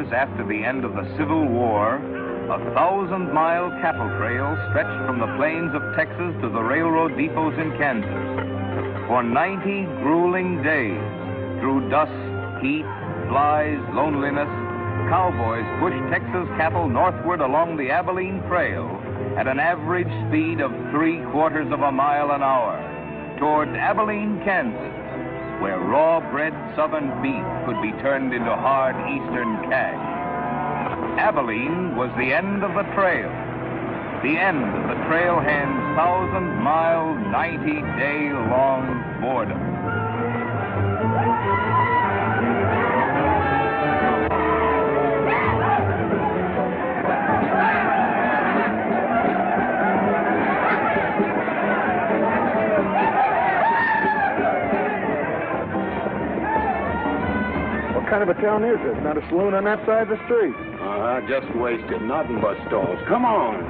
years after the end of the Civil War, a 1,000-mile cattle trail stretched from the plains of Texas to the railroad depots in Kansas. For 90 grueling days, through dust, heat, flies, loneliness, cowboys pushed Texas cattle northward along the Abilene Trail at an average speed of 3/4 of a mile an hour toward Abilene, Kansas, where raw-bred southern beef could be turned into hard eastern cash. Abilene was the end of the trail, the end of the trailhand's 1,000-mile, 90-day-long boredom. What kind of a town is this? Not a saloon on that side of the street. Just wasted. Nothing but stalls. Come on.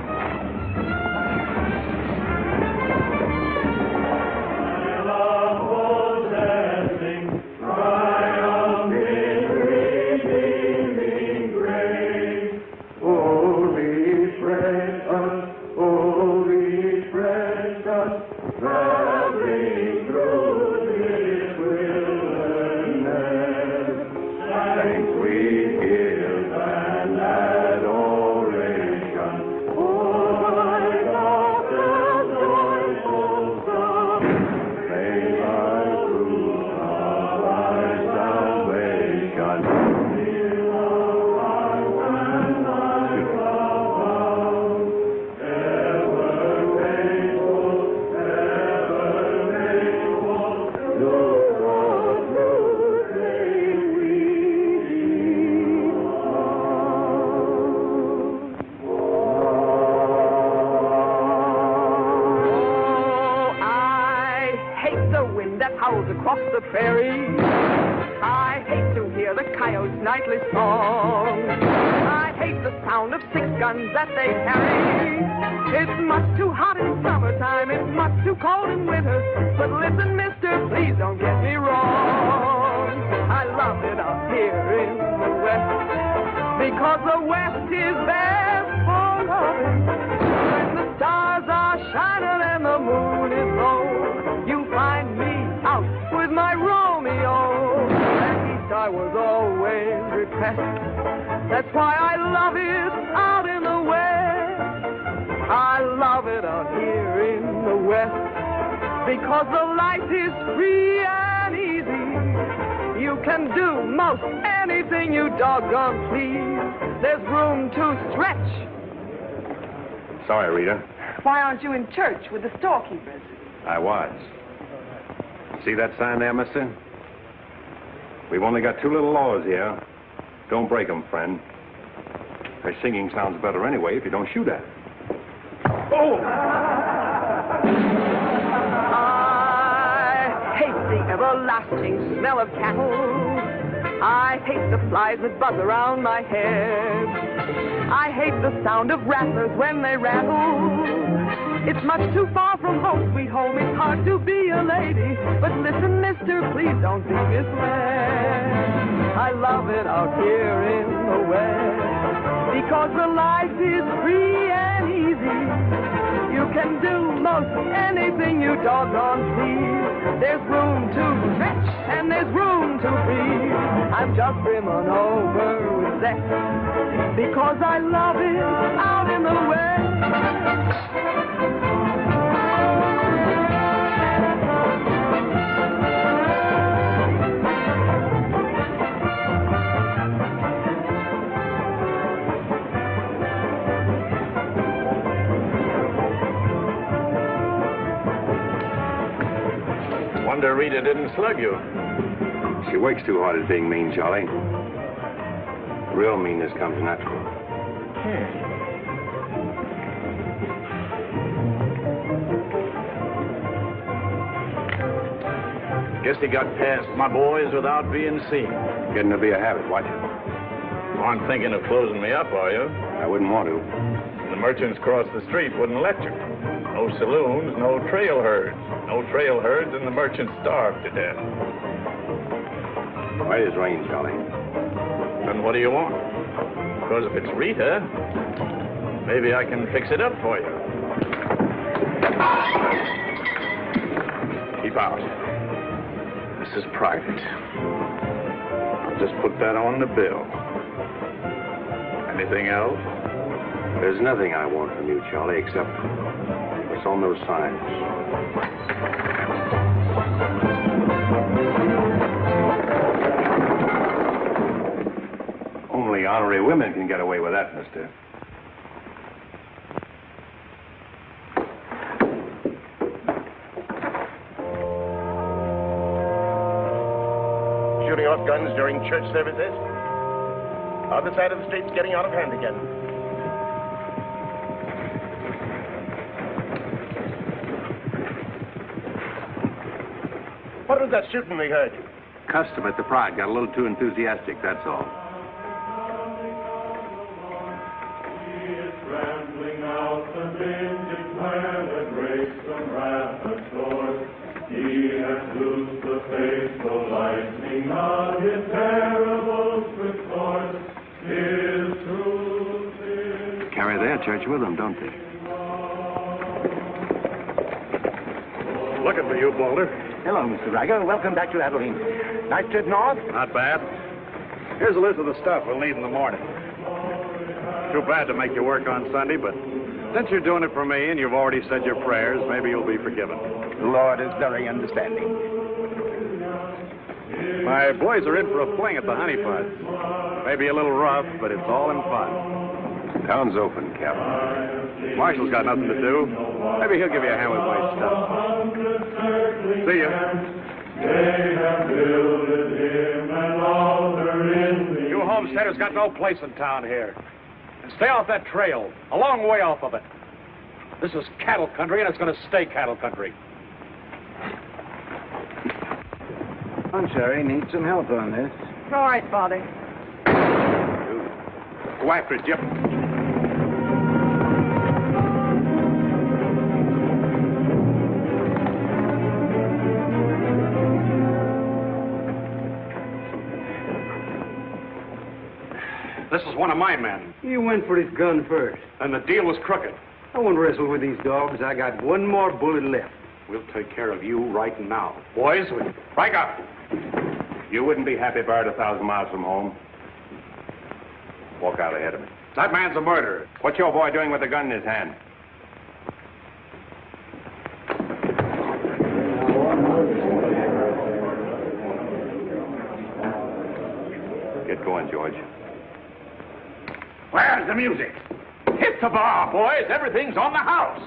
Across the prairie, I hate to hear the coyotes' nightly song. I hate the sound of 6 guns that they carry. It's much too hot in summertime, it's much too cold in winter. But listen, mister, please don't get me wrong. I love it up here in the West, because the West is best for loving. When the stars are shining and the moon is low, you find me out with my Romeo. Back east I was always repressed. That's why I love it out in the West. I love it out here in the West, because the life is free and easy. You can do most anything you doggone please. There's room to stretch. Sorry, Rita. Why aren't you in church with the storekeepers? I was. See that sign there, mister? We've only got 2 little laws here. Don't break them, friend. Her singing sounds better anyway if you don't shoot at it. Oh! I hate the everlasting smell of cattle. I hate the flies that buzz around my head. I hate the sound of rattlers when they rattle. It's much too far from home, sweet home. It's hard to be a lady. But listen, mister, please don't be misled. I love it out here in the West, because the life is free and easy. You can do most anything you doggone please. There's room to stretch and there's room to breathe. I'm just brimming over with zest, because I love it out in the West. Wonder Rita didn't slug you. She works too hard at being mean, Charlie. Real meanness comes natural. Guess he got past my boys without being seen. Getting to be a habit, watch it. Aren't thinking of closing me up, are you? I wouldn't want to. The merchants across the street wouldn't let you. No saloons, no trail herds. No trail herds, and the merchants starved to death. Right as rain, Charlie. Then what do you want? Because if it's Rita, maybe I can fix it up for you. Keep out. This is private. I'll just put that on the bill. Anything else? There's nothing I want from you, Charlie, except what's on those signs. Only honorary women can get away with that, mister. Shooting off guns during church services? Other side of the street's getting out of hand again. What was that shooting we heard? Custom at the Pride got a little too enthusiastic, that's all. Carry their church with them, don't they? Looking for you, Boulder. Hello, Mr. Riker. Welcome back to Abilene. Nice trip north? Not bad. Here's a list of the stuff we'll need in the morning. Too bad to make you work on Sunday, but since you're doing it for me and you've already said your prayers, maybe you'll be forgiven. The Lord is very understanding. My boys are in for a fling at the honey pots. Maybe a little rough, but it's all in fun. Town's open, Captain. Marshal's got nothing to do. Maybe he'll give you a hand with my stuff. See ya. You homesteaders got no place in town here. And stay off that trail, a long way off of it. This is cattle country, and it's going to stay cattle country. Cherry needs some help on this. All right, Father. Go after it, Jip. This is one of my men. You went for his gun first. And the deal was crooked. I won't wrestle with these dogs. I got one more bullet left. We'll take care of you right now. Boys, break up. You wouldn't be happy buried 1,000 miles from home. Walk out ahead of me. That man's a murderer. What's your boy doing with a gun in his hand? Get going, George. Where's the music? Hit the bar, boys. Everything's on the house.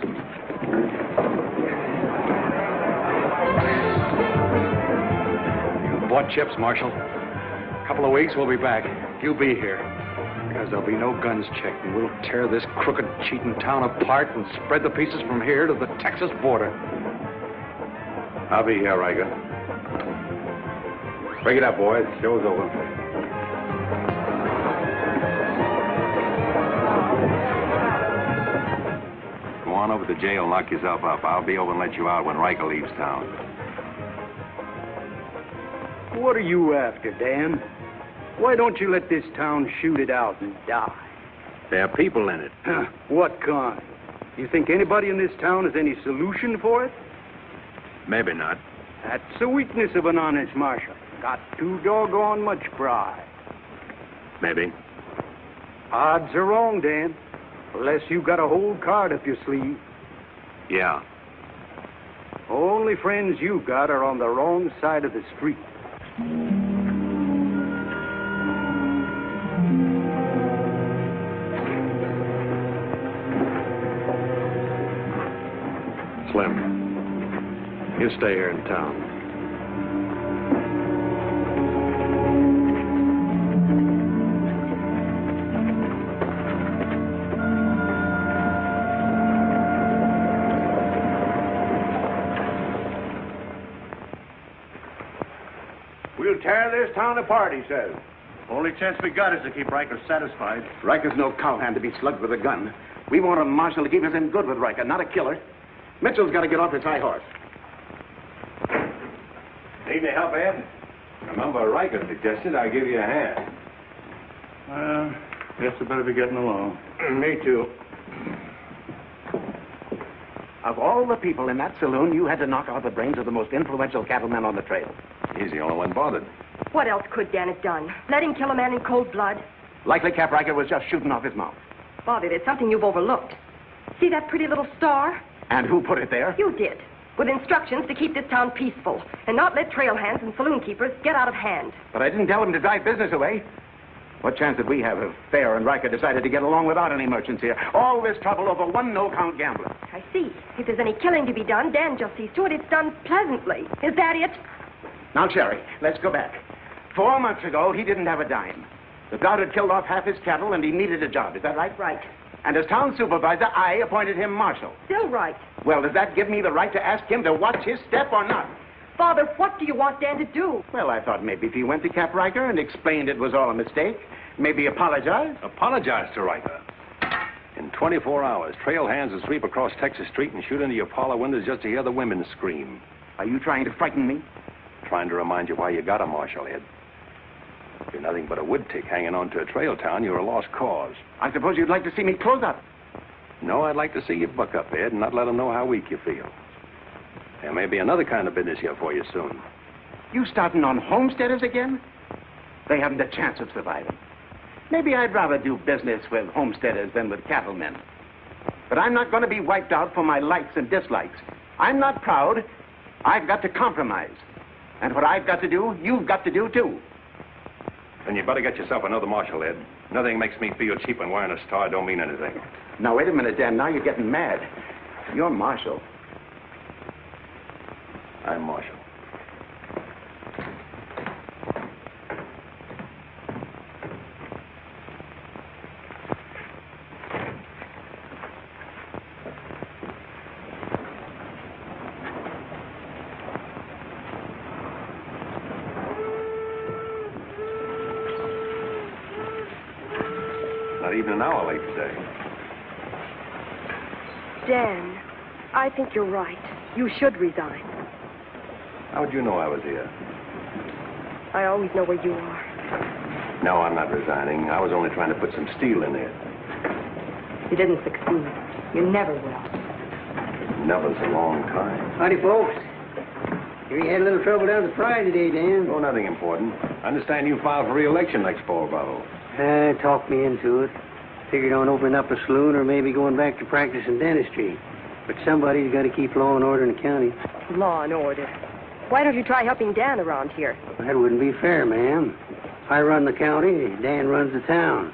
You bought chips, Marshal. A couple of weeks, we'll be back. You be here. Because there'll be no guns checked, and we'll tear this crooked, cheating town apart and spread the pieces from here to the Texas border. I'll be here, Riker. Break it up, boys. Show's over. Go on over to jail and lock yourself up. I'll be over and let you out when Riker leaves town. What are you after, Dan? Why don't you let this town shoot it out and die? There are people in it. What kind? You think anybody in this town has any solution for it? Maybe not. That's the weakness of an honest marshal. Got too doggone much pride. Maybe. Odds are wrong, Dan. Unless you got a whole card up your sleeve. Yeah. Only friends you got are on the wrong side of the street. Slim, you stay here in town. We'll tear this town apart, he says. Only chance we got is to keep Riker satisfied. Riker's no cowhand to be slugged with a gun. We want a marshal to keep us in good with Riker, not a killer. Mitchell's got to get off his high horse. Need any help, Ed? Remember, Riker suggested I give you a hand. Guess I better be getting along. Me too. Of all the people in that saloon, you had to knock out the brains of the most influential cattleman on the trail. He's the only one bothered. What else could Dan have done? Let him kill a man in cold blood? Likely Cap Riker was just shooting off his mouth. Bobby, there's something you've overlooked. See that pretty little star? And who put it there? You did. With instructions to keep this town peaceful and not let trail hands and saloon keepers get out of hand. But I didn't tell him to drive business away. What chance did we have if Fair and Riker decided to get along without any merchants here? All this trouble over one no-count gambler. I see. If there's any killing to be done, Dan just sees to it it's done pleasantly. Is that it? Now, Cherry, let's go back. 4 months ago, he didn't have a dime. The drought had killed off half his cattle, and he needed a job. Is that right? Right. And as town supervisor, I appointed him marshal. Still right. Well, does that give me the right to ask him to watch his step or not? Father, what do you want Dan to do? Well, I thought maybe if he went to Cap Riker and explained it was all a mistake, maybe apologize. Apologize to Riker. In 24 hours, trail hands will sweep across Texas Street and shoot into your parlor windows just to hear the women scream. Are you trying to frighten me? Trying to remind you why you got a marshal, Ed. If you're nothing but a wood tick hanging on to a trail town, you're a lost cause. I suppose you'd like to see me close up. No, I'd like to see you buck up, Ed, and not let them know how weak you feel. There may be another kind of business here for you soon. You starting on homesteaders again? They haven't a chance of surviving. Maybe I'd rather do business with homesteaders than with cattlemen. But I'm not going to be wiped out for my likes and dislikes. I'm not proud. I've got to compromise. And what I've got to do, you've got to do too. Then you better get yourself another marshal, Ed. Nothing makes me feel cheap when wearing a star don't mean anything. Now, wait a minute, Dan. Now you're getting mad. You're marshal. I'm marshal. Not even an hour late today. Dan, I think you're right. You should resign. How'd you know I was here? I always know where you are. No, I'm not resigning. I was only trying to put some steel in there. You didn't succeed. You never will. Never's a long time. Howdy, folks. Here you had a little trouble down at the fry today, Dan. Oh, nothing important. I understand you filed for re-election next fall, Bravo. Talked me into it. Figured on opening up a saloon or maybe going back to practice in dentistry. But somebody's got to keep law and order in the county. Law and order. Why don't you try helping Dan around here? That wouldn't be fair, ma'am. I run the county, Dan runs the town.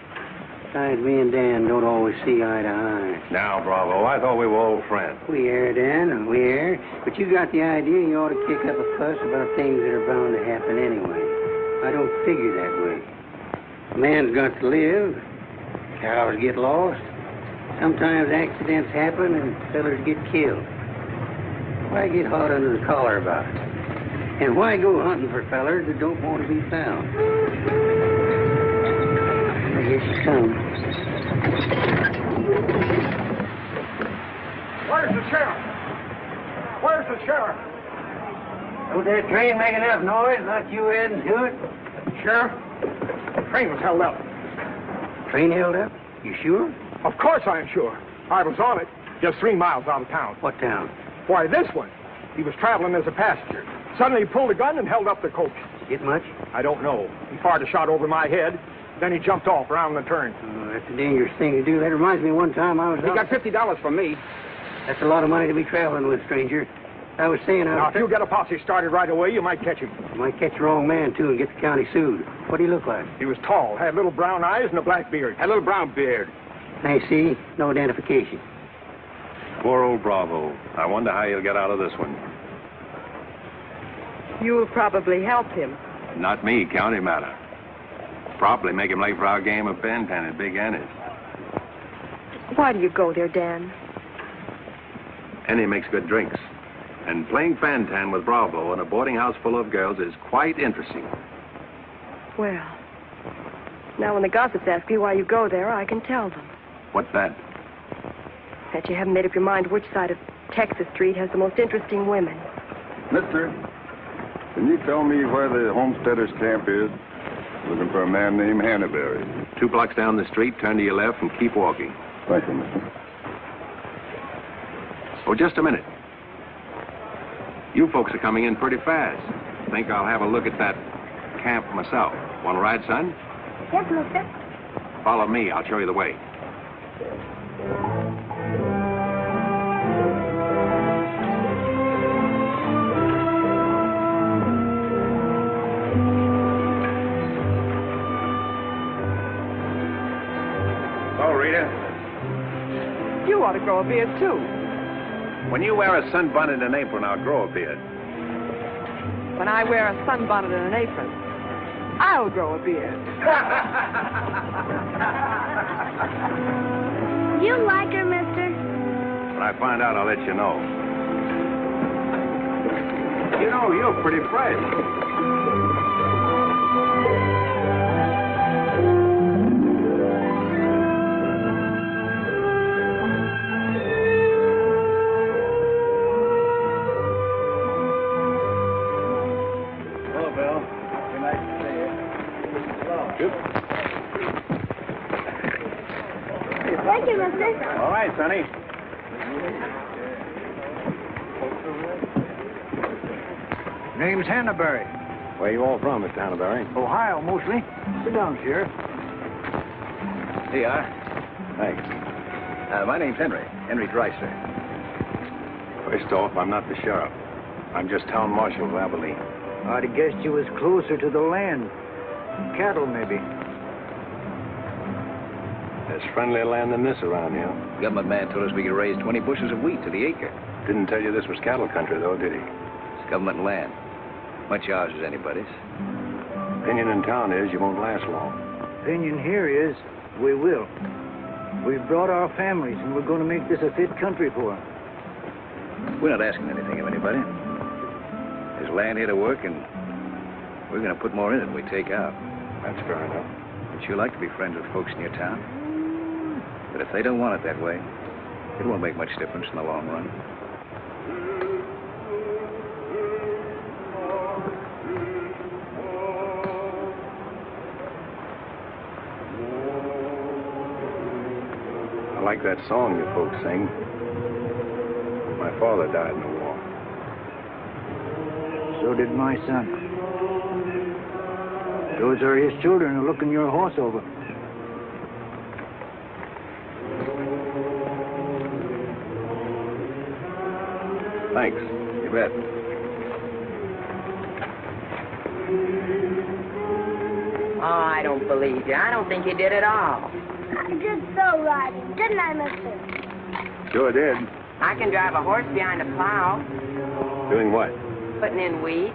Besides, me and Dan don't always see eye to eye. Now, Bravo, I thought we were old friends. We are, Dan, we are. But you got the idea you ought to kick up a fuss about things that are bound to happen anyway. I don't figure that way. A man's got to live. Cows get lost. Sometimes accidents happen and fellers get killed. Why get hot under the collar about it? And why go hunting for fellers that don't want to be found? I guess you come. Where's the sheriff? Where's the sheriff? Don't that train make enough noise? Not you adding to it? Sheriff, the train was held up. Train held up? You sure? Of course I'm sure. I was on it, just 3 miles out of town. What town? Why, this one. He was traveling as a passenger. Suddenly he pulled a gun and held up the coach. Get much? I don't know. He fired a shot over my head. Then he jumped off around the turn. Oh, that's a dangerous thing to do. That reminds me one time I was He out... got $50 from me. That's a lot of money to be traveling with, stranger. I was saying Now, if you get a posse started right away, you might catch him. You might catch the wrong man, too, and get the county sued. What do he look like? He was tall, had little brown eyes and a black beard. Had a little brown beard. I see. No identification. Poor old Bravo. I wonder how he'll get out of this one. You'll probably help him. Not me, county matter. Probably make him late for our game of Pan-Pan at Big Annie's. Why do you go there, Dan? Annie makes good drinks. And playing Fan-Tan with Bravo in a boarding house full of girls is quite interesting. Well, now when the gossips ask you why you go there, I can tell them. What's that? That you haven't made up your mind which side of Texas Street has the most interesting women. Mister, can you tell me where the homesteaders' camp is? Looking for a man named Hannaberry. 2 blocks down the street, turn to your left, and keep walking. Thank you, mister. Oh, just a minute. You folks are coming in pretty fast. Think I'll have a look at that camp myself. Want to ride, son? Yes, mister. Follow me. I'll show you the way. You ought to grow a beard, too. When you wear a sunbonnet and apron, I'll grow a beard. When I wear a sunbonnet and an apron, I'll grow a beard. You like her, mister? When I find out, I'll let you know. You know, you're pretty fresh. Thank you, mister. All right, Sonny. Name's Hannaberry. Where you all from, Mr. Hannaberry? Ohio, mostly. Sit down, Sheriff. Here you are. Thanks. My name's Henry. Henry Dreiser. First off, I'm not the sheriff. I'm just town marshal of Abilene. I'd have guessed you was closer to the land. Cattle, maybe. There's friendlier land than this around here. Government man told us we could raise 20 bushels of wheat to the acre. Didn't tell you this was cattle country, though, did he? It's government land. Much ours as anybody's. Opinion in town is you won't last long. Opinion here is we will. We've brought our families, and we're going to make this a fit country for them. We're not asking anything of anybody. There's land here to work, and we're going to put more in it than we take out. That's fair enough. But you like to be friends with folks in your town. But if they don't want it that way, it won't make much difference in the long run. I like that song you folks sing. My father died in the war. So did my son. Those are his children who are looking your horse over. Thanks. You bet. Oh, I don't believe you. I don't think you did at all. I did so right, didn't I, mister? Sure did. I can drive a horse behind a plow, Doing what? putting in wheat.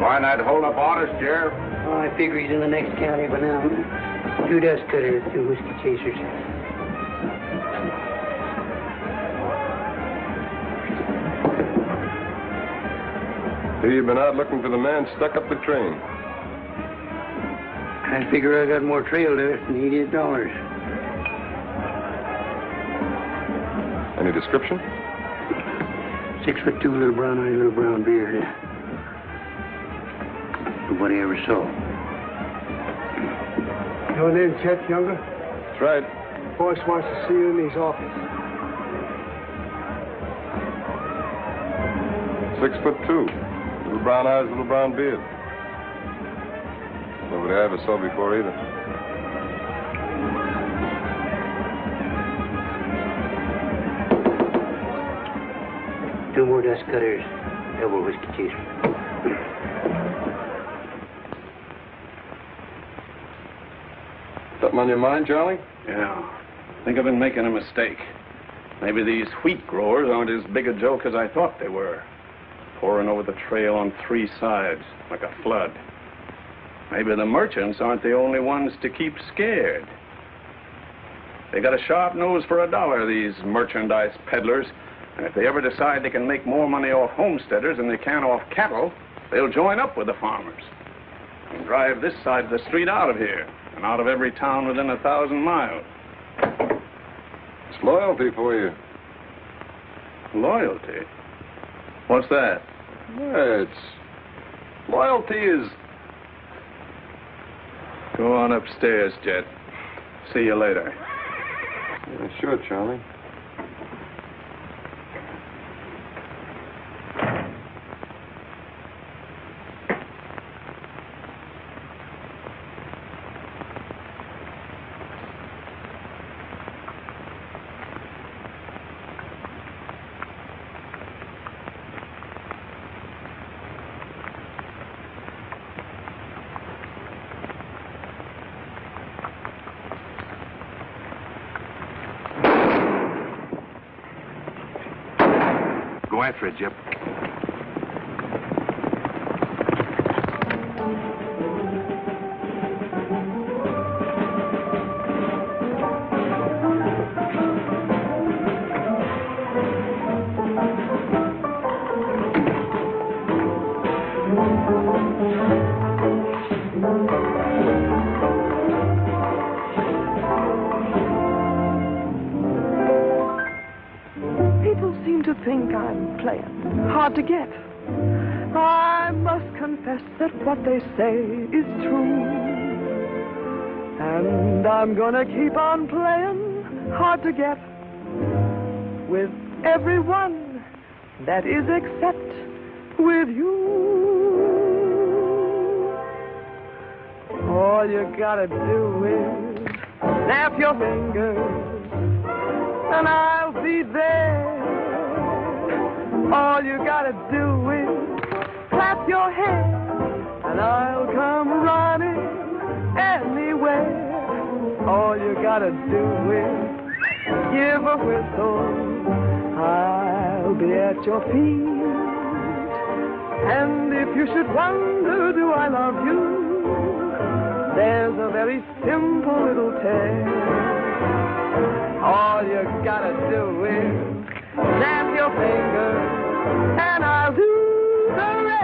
Why not hold up orders, Sheriff? Oh, I figure he's in the next county by now. 2 dust cutters, 2 whiskey chasers. You've been out looking for the man stuck up the train. I figure I got more trail there than $88. Any description? 6'2", little brown eye, little brown beard. Nobody ever saw. Your name, Chet Younger? That's right. Boss wants to see you in his office. 6'2". Little brown eyes, little brown beard. Nobody I ever saw before either. 2 more dust cutters, double whiskey chaser. Something on your mind, Charlie? Yeah. I think I've been making a mistake. Maybe these wheat growers aren't as big a joke as I thought they were. Pouring over the trail on 3 sides, like a flood. Maybe the merchants aren't the only ones to keep scared. They got a sharp nose for $1, these merchandise peddlers. And if they ever decide they can make more money off homesteaders than they can off cattle, they'll join up with the farmers and drive this side of the street out of here and out of every town within 1,000 miles. It's loyalty for you. Loyalty? What's that? Well, loyalty is... Go on upstairs, Jet. See you later. Yeah, sure, Charlie. Go after it, Jip. Think I'm playing hard to get. I must confess that what they say is true. And I'm gonna keep on playing hard to get with everyone that is except with you. All you gotta do is snap your fingers and I'll be there. All you gotta do is clap your hands and I'll come running anywhere. All you gotta do is give a whistle. I'll be at your feet. And if you should wonder, do I love you? There's a very simple little tale. All you gotta do is snap your fingers and I'll do the rest.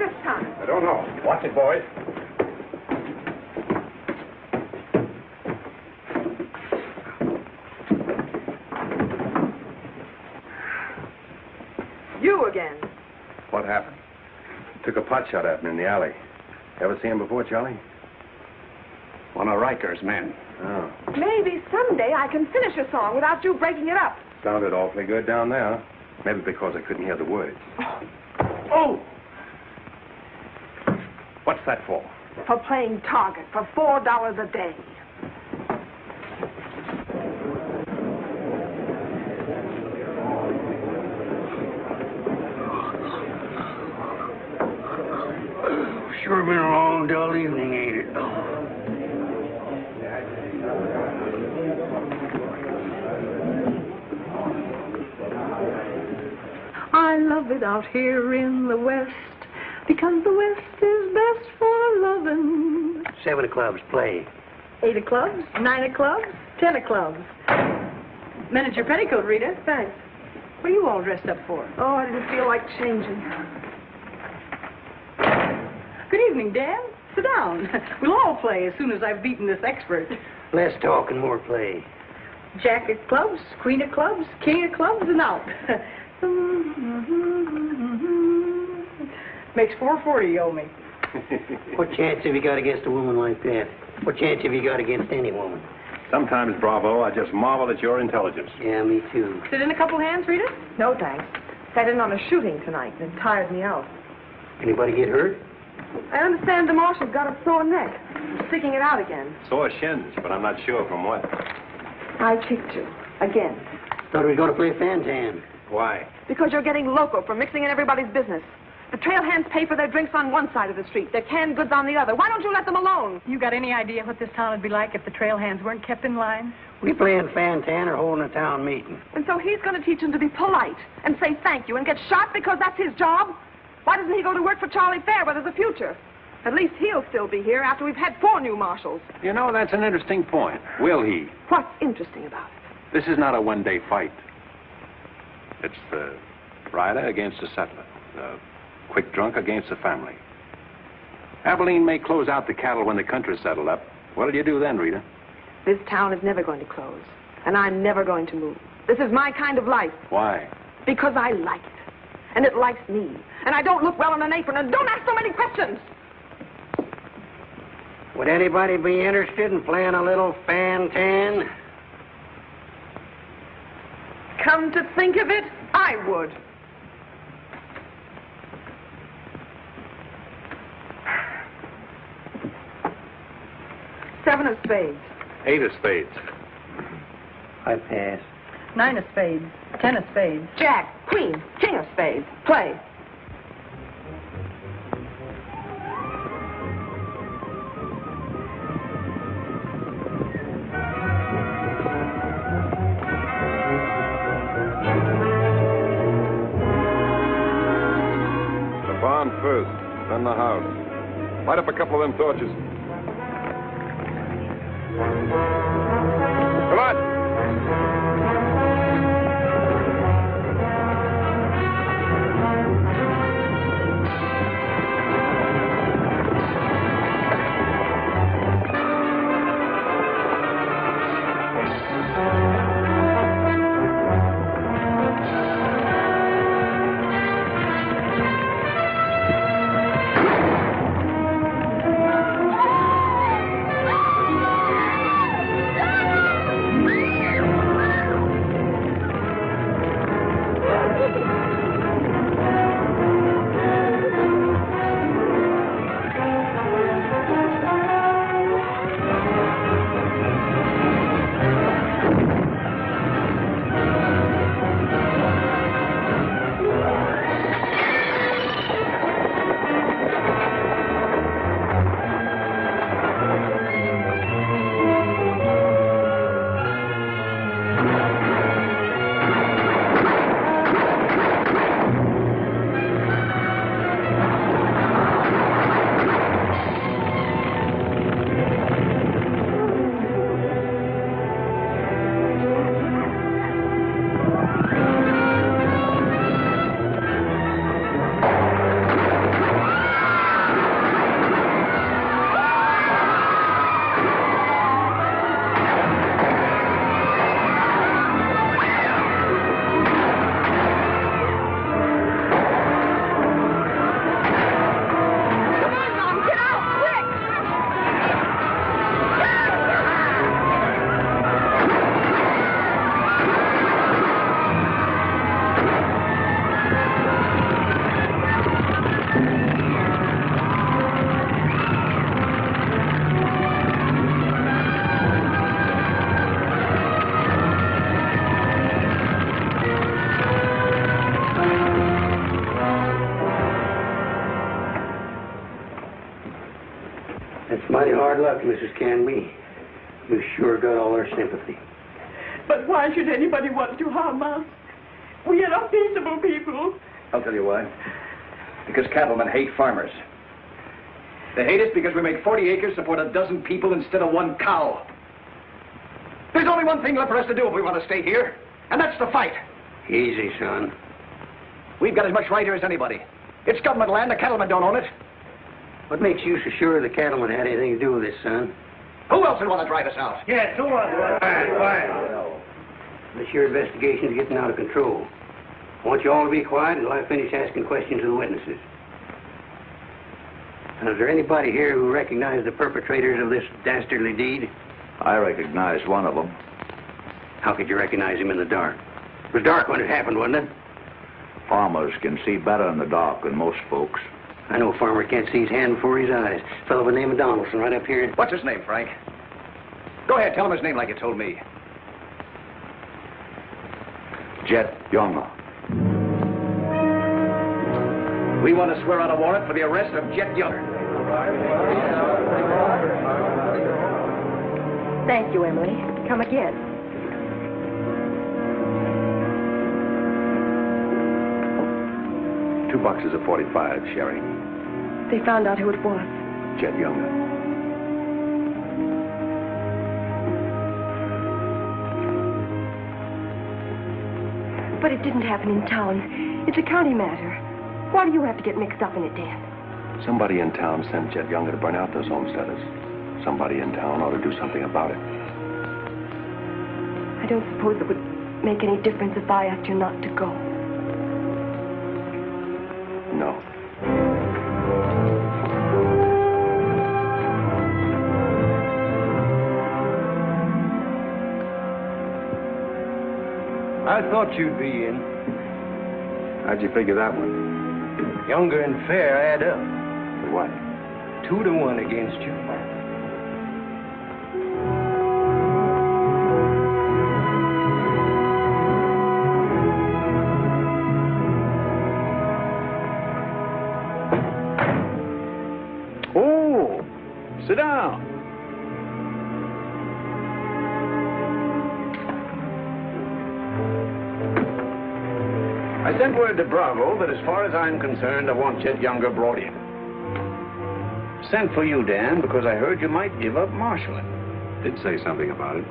this time? I don't know. Watch it, boys. You again. What happened? Took a pot shot at me in the alley. Ever see him before, Charlie? One of Riker's men. Oh. Maybe someday I can finish a song without you breaking it up. Sounded awfully good down there. Maybe because I couldn't hear the words. Oh! What's that for? For playing target for $4 a day. Sure been a long, dull evening, ain't it? I love it out here in the West, because the West is best for loving. 7 of clubs, play. 8 of clubs, 9 of clubs, 10 of clubs. Miniature petticoat, Rita. Thanks. What are you all dressed up for? Oh, I didn't feel like changing. Good evening, Dan. Sit down. We'll all play as soon as I've beaten this expert. Less talk and more play. Jack of clubs, queen of clubs, king of clubs, and out. Makes $4.40 you owe me. What chance have you got against a woman like that? What chance have you got against any woman? Sometimes, Bravo, I just marvel at your intelligence. Yeah, me too. Sit in a couple hands, Rita? No, thanks. Sat in on a shooting tonight and it tired me out. Anybody get hurt? I understand the marshal's got a sore neck. He's sticking it out again. Sore shins, but I'm not sure from what. I kicked you. Again. Thought we were going to play Fantan. Why? Because you're getting loco for mixing in everybody's business. The trail hands pay for their drinks on one side of the street, their canned goods on the other. Why don't you let them alone? You got any idea what this town would be like if the trail hands weren't kept in line? We playing Fantan or holding a town meeting. And so he's going to teach them to be polite and say thank you and get shot because that's his job? Why doesn't he go to work for Charlie Fair where there's a future? At least he'll still be here after we've had 4 new marshals. You know, that's an interesting point. Will he? What's interesting about it? This is not a one-day fight. It's the rider against the settler, the quick drunk against the family. Abilene may close out the cattle when the country's settled up. What'll you do then, Rita? This town is never going to close, and I'm never going to move. This is my kind of life. Why? Because I like it, and it likes me, and I don't look well on an apron, and don't ask so many questions. Would anybody be interested in playing a little Fantan? Come to think of it, I would. Seven of spades. 8 of spades. I pass. 9 of spades, 10 of spades. Jack, queen, king of spades. Play. The barn first, then the house. Light up a couple of them torches. Come on. That's mighty hard luck, Mrs. Canby. You sure got all our sympathy. But why should anybody want to harm us? We are not peaceable people. I'll tell you why. Because cattlemen hate farmers. They hate us because we make 40 acres support a dozen people instead of one cow. There's only one thing left for us to do if we want to stay here, and that's to fight. Easy, son. We've got as much right here as anybody. It's government land. The cattlemen don't own it. What makes you so sure the cattlemen had anything to do with this, son? Who else would want to drive us out? Yes, who else? Quiet. This your investigation's getting out of control. I want you all to be quiet until I finish asking questions of the witnesses. Now, is there anybody here who recognized the perpetrators of this dastardly deed? I recognized one of them. How could you recognize him in the dark? It was dark when it happened, wasn't it? Farmers can see better in the dark than most folks. I know a farmer can't see his hand before his eyes. A fellow by the name of Donaldson right up here. What's his name, Frank? Go ahead, tell him his name like you told me. Jet Younger. We want to swear out a warrant for the arrest of Jet Younger. Thank you, Emily. Come again. Two boxes of 45, Sherry. They found out who it was. Jet Younger. But it didn't happen in town. It's a county matter. Why do you have to get mixed up in it, Dan? Somebody in town sent Jet Younger to burn out those homesteaders. Somebody in town ought to do something about it. I don't suppose it would make any difference if I asked you not to go. No. I thought you'd be in. How'd you figure that one? Younger and Fair add up. What? 2-1 against you. Oh, sit down. I sent word to Bravo that as far as I'm concerned, I want Jet Younger brought in. Sent for you, Dan, because I heard you might give up marshaling. Did say something about it.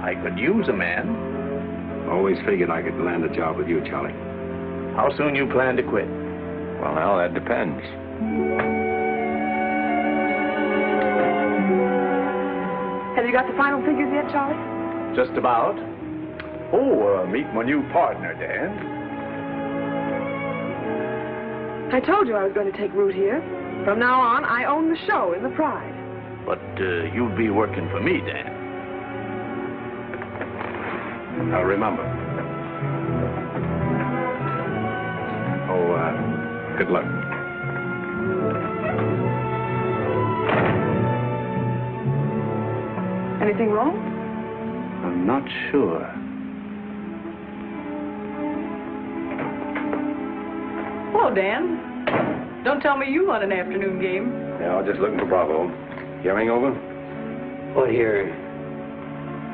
I could use a man. Always figured I could land a job with you, Charlie. How soon you plan to quit? Well, now, that depends. Have you got the final figures yet, Charlie? Just about. Oh, meet my new partner, Dan. I told you I was going to take root here. From now on, I own the show in the Pride. But you'll be working for me, Dan. I'll remember. Good luck. Anything wrong? I'm not sure. Well, Dan, don't tell me you won an afternoon game. Yeah, I was just looking for Bravo. Hearing over? What here?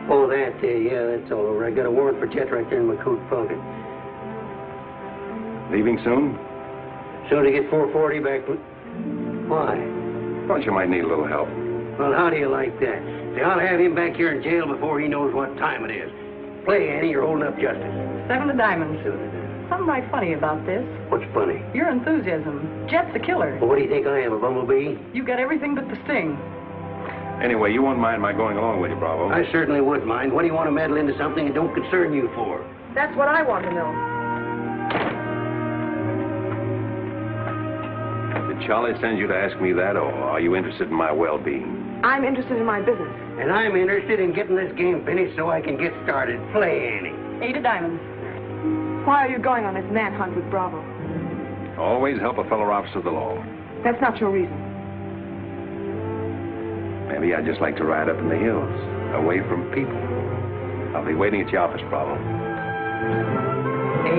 Oh, that, yeah, that's all over. I got a warrant for Jet right there in my coat pocket. Leaving soon? Soon to get 440 back. Why? Thought you might need a little help. Well, how do you like that? See, I'll have him back here in jail before he knows what time it is. Play, Annie, you're holding up justice. 7 of diamonds. Something right funny about this. What's funny? Your enthusiasm. Jet's a killer. Well, what do you think I am, a bumblebee? You got everything but the sting. Anyway, you won't mind my going along with you, Bravo. I certainly would mind. What do you want to meddle into something that don't concern you for? That's what I want to know. Did Charlie send you to ask me that, or are you interested in my well-being? I'm interested in my business. And I'm interested in getting this game finished so I can get started. Play, Annie. 8 of diamonds. Why are you going on this manhunt with Bravo? Always help a fellow officer of the law. That's not your reason. Maybe I'd just like to ride up in the hills, away from people. I'll be waiting at your office, Bravo. 8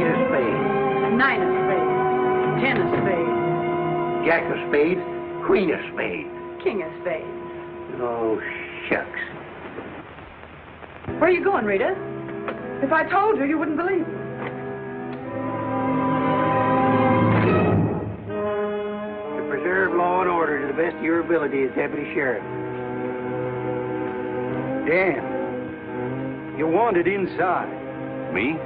of spades. 9 of spades. 10 of spades. Jack of spades. Queen of spades. making a face. Oh, shucks. Where are you going, Rita? If I told you, you wouldn't believe me. To preserve law and order to the best of your ability as Deputy Sheriff. Dan, you're wanted inside. Me?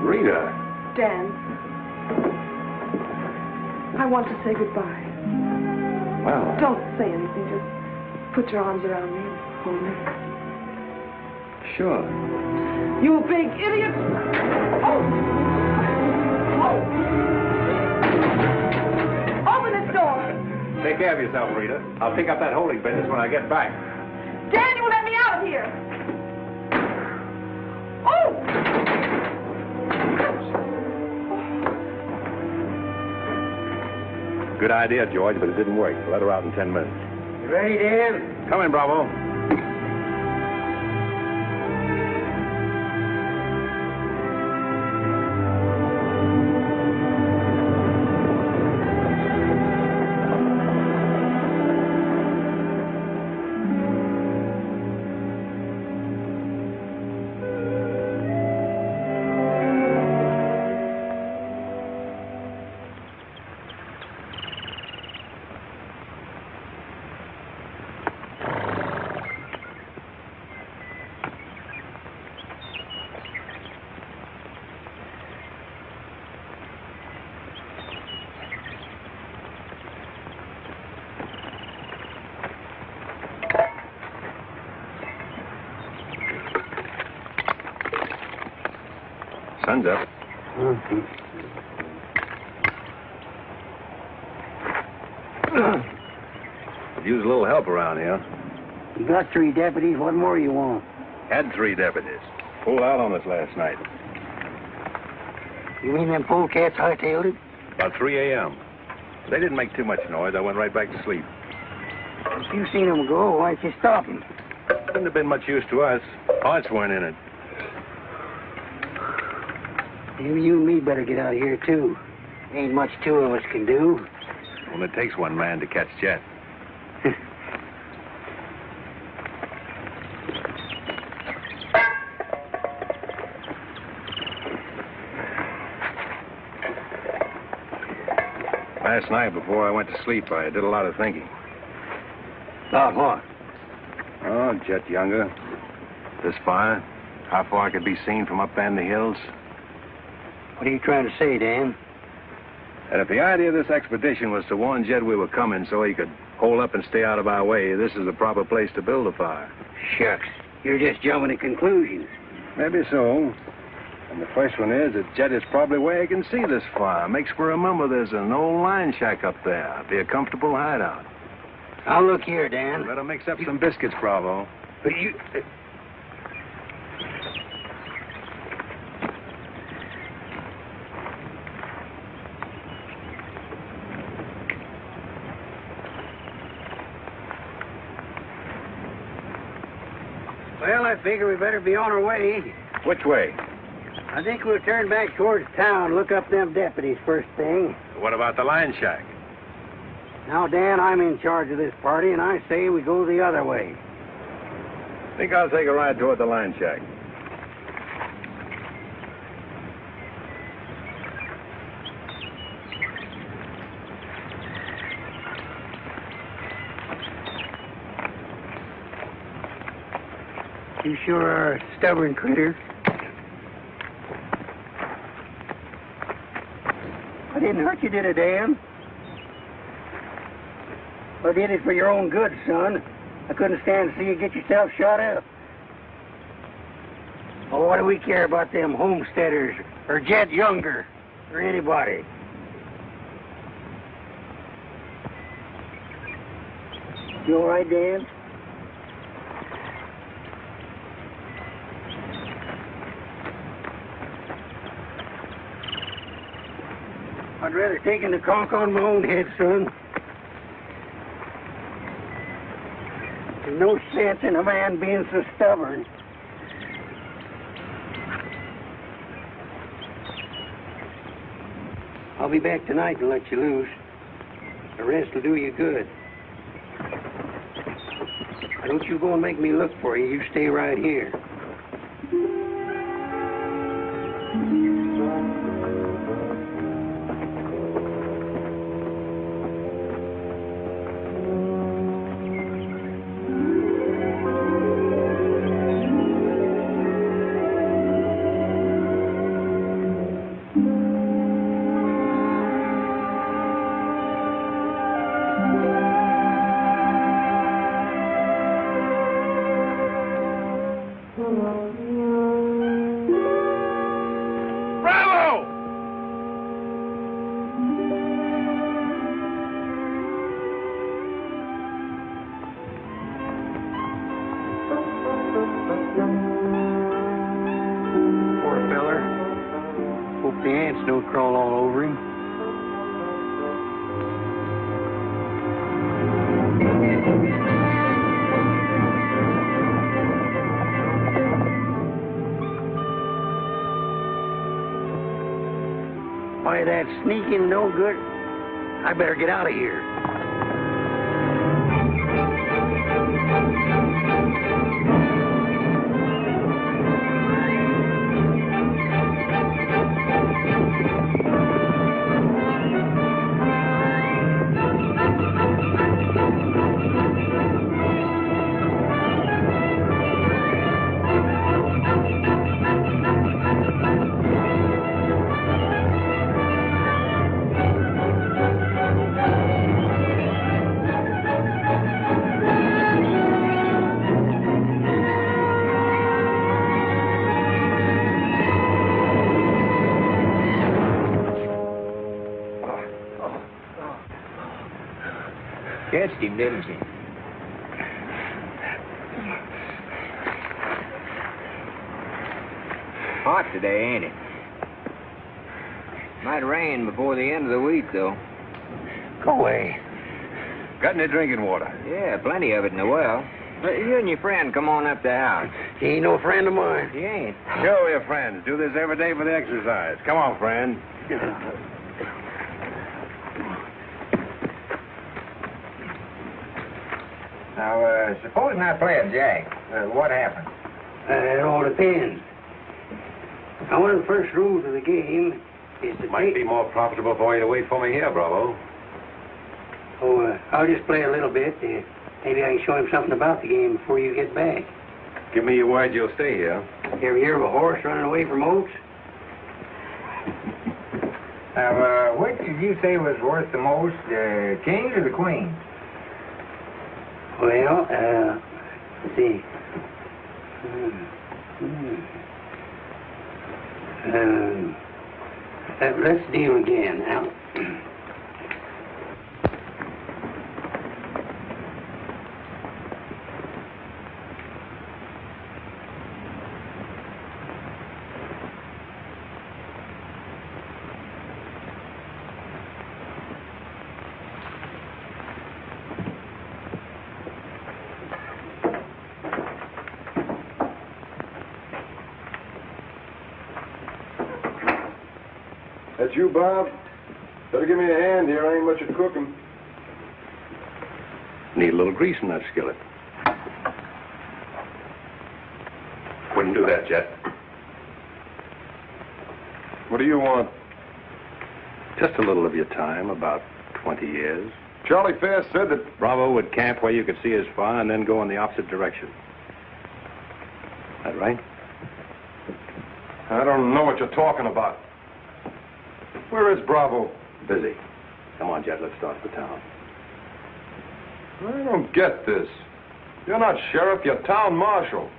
Rita. Dan, I want to say goodbye. Well. Don't say anything. Just put your arms around me and hold me. Sure. You big idiot! Oh! Oh! Open this door! Take care of yourself, Rita. I'll pick up that holding business when I get back. Dan, you let me out of here! Oh! Good idea, George, but it didn't work. Let her out in 10 minutes. You ready, Dan? Come in, Bravo. Sun's up. Could use a little help around here. You got 3 deputies. What more you want? Had 3 deputies. Pulled out on us last night. You mean them polecats hightailed it? About 3 a.m. They didn't make too much noise. I went right back to sleep. If you seen them go, why'd you stop them? Couldn't have been much use to us. Parts weren't in it. Maybe you and me better get out of here, too. Ain't much 2 of us can do. Well, it takes 1 man to catch Jet. Last night, before I went to sleep, I did a lot of thinking. About what? Oh, Jet Younger. This fire. How far it could be seen from up there in the hills. What are you trying to say, Dan? And if the idea of this expedition was to warn Jed we were coming so he could hold up and stay out of our way, this is the proper place to build a fire. Shucks. You're just jumping to conclusions. Maybe so. And the first one is that Jed is probably where he can see this fire. Makes for remember there's an old line shack up there. Be a comfortable hideout. Now, look here, Dan. Better mix up some biscuits, Bravo. But you... Well, I figure we better be on our way. Which way? I think we'll turn back towards town, look up them deputies first thing. What about the line shack? Now, Dan, I'm in charge of this party, and I say we go the other way. Think I'll take a ride toward the line shack. You sure are a stubborn critter. I didn't hurt you, did I, Dan? I did it for your own good, son. I couldn't stand to see you get yourself shot up. Oh, what do we care about them homesteaders or Jed Younger or anybody? You all right, Dan? I'd rather take the conk on my own head, son. There's no sense in a man being so stubborn. I'll be back tonight to let you loose. The rest will do you good. Don't you go and make me look for you. You stay right here. Why, that's sneaking no good. I better get out of here. Catched him, didn't you? Hot today, ain't it? Might rain before the end of the week, though. Go away. Got any drinking water? Yeah, plenty of it in the well. You and your friend come on up to the house. He ain't no friend of mine. He ain't. Sure, we're friends. Do this every day for the exercise. Come on, friend. Now, supposing I play a jack, what happens? It all depends. Now, one of the first rules of the game is to Might be more profitable for you to wait for me here, Bravo. Oh, I'll just play a little bit. Maybe I can show him something about the game before you get back. Give me your word you'll stay here. You ever hear of a horse running away from oats? Now, which did you say was worth the most, the kings or the queens? Well, let's see. Let's deal again now. That's you, Bob? Better give me a hand here. I ain't much at cooking. Need a little grease in that skillet. Wouldn't do that, Jet. What do you want? Just a little of your time, about 20 years. Charlie Fair said that... Bravo would camp where you could see as far and then go in the opposite direction. That right? I don't know what you're talking about. Where is Bravo? Busy. Come on, Jet, let's start the town. I don't get this. You're not sheriff, you're town marshal.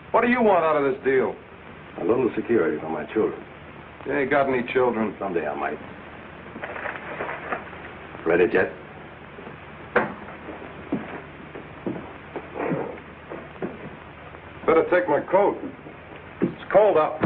What do you want out of this deal? A little security for my children. You ain't got any children. Someday I might. Ready, Jet? Better take my coat. It's cold out.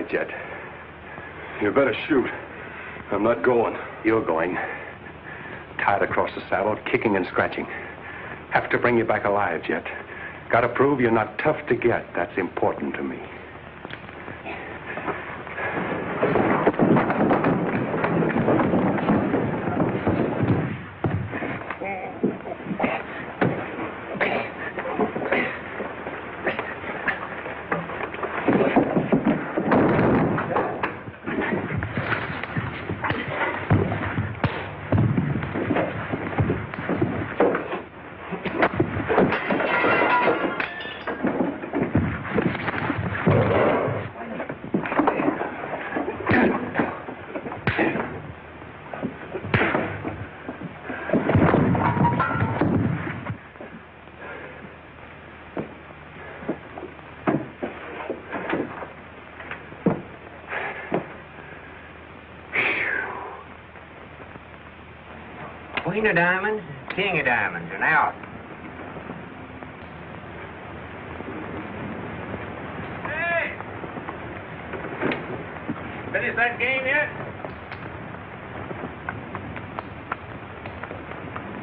hurt yet. You better shoot. I'm not going. You're going. Tied across the saddle, kicking and scratching. Have to bring you back alive, Jet. Got to prove you're not tough to get. That's important to me. Queen of diamonds, king of diamonds, and out. Hey! Finish that game yet?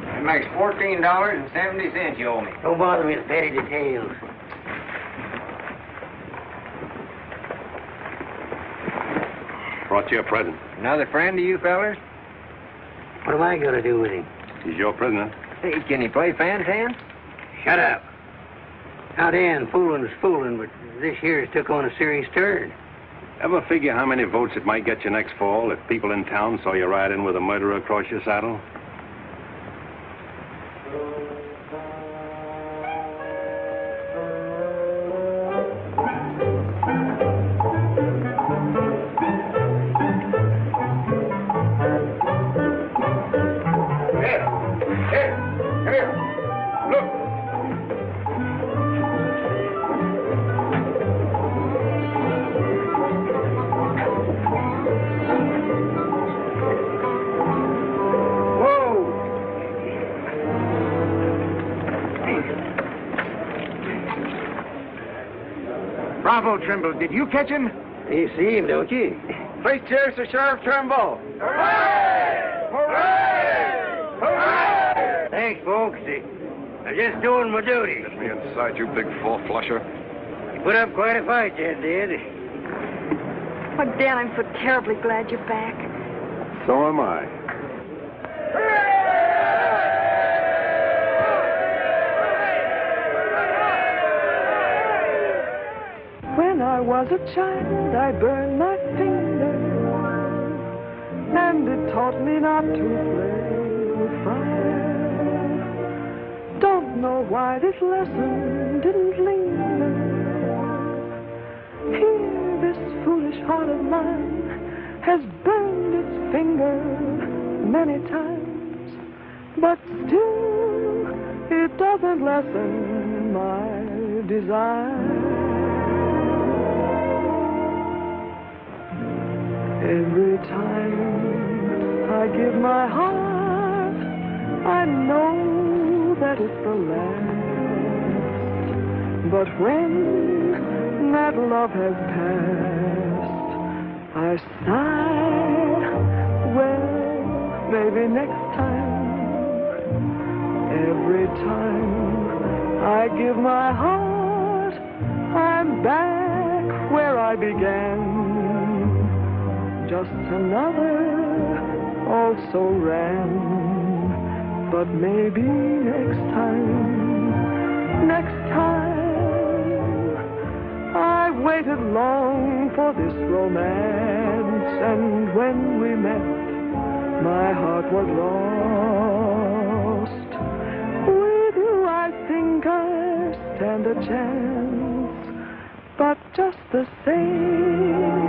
That makes $14.70 you owe me. Don't bother me with petty details. Brought you a present. Another friend of you fellers? What am I going to do with him? He's your prisoner. Hey, can he play fan tan? Shut up. Now, Dan, fooling is fooling, but this year's took on a serious turn. Ever figure how many votes it might get you next fall if people in town saw you ride in with a murderer across your saddle? Bravo, Trimble. Did you catch him? You see him, don't you? Please cheers to Sheriff Trimble. Hooray! Hooray! Hooray! Thanks, folks. I'm just doing my duty. Get me inside, you big four-flusher. You put up quite a fight, Jed did. Oh, Dan, I'm so terribly glad you're back. So am I. When I was a child, I burned my finger, and it taught me not to play with fire. Don't know why this lesson didn't linger. Here, this foolish heart of mine has burned its finger many times, but still, it doesn't lessen my desire. Every time I give my heart, I know that it's the last. But when that love has passed, I sigh, well, maybe next time. Every time I give my heart, I'm back where I began. Just another also ran, but maybe next time, I waited long for this romance, and when we met, my heart was lost. With you, I think I stand a chance, but just the same,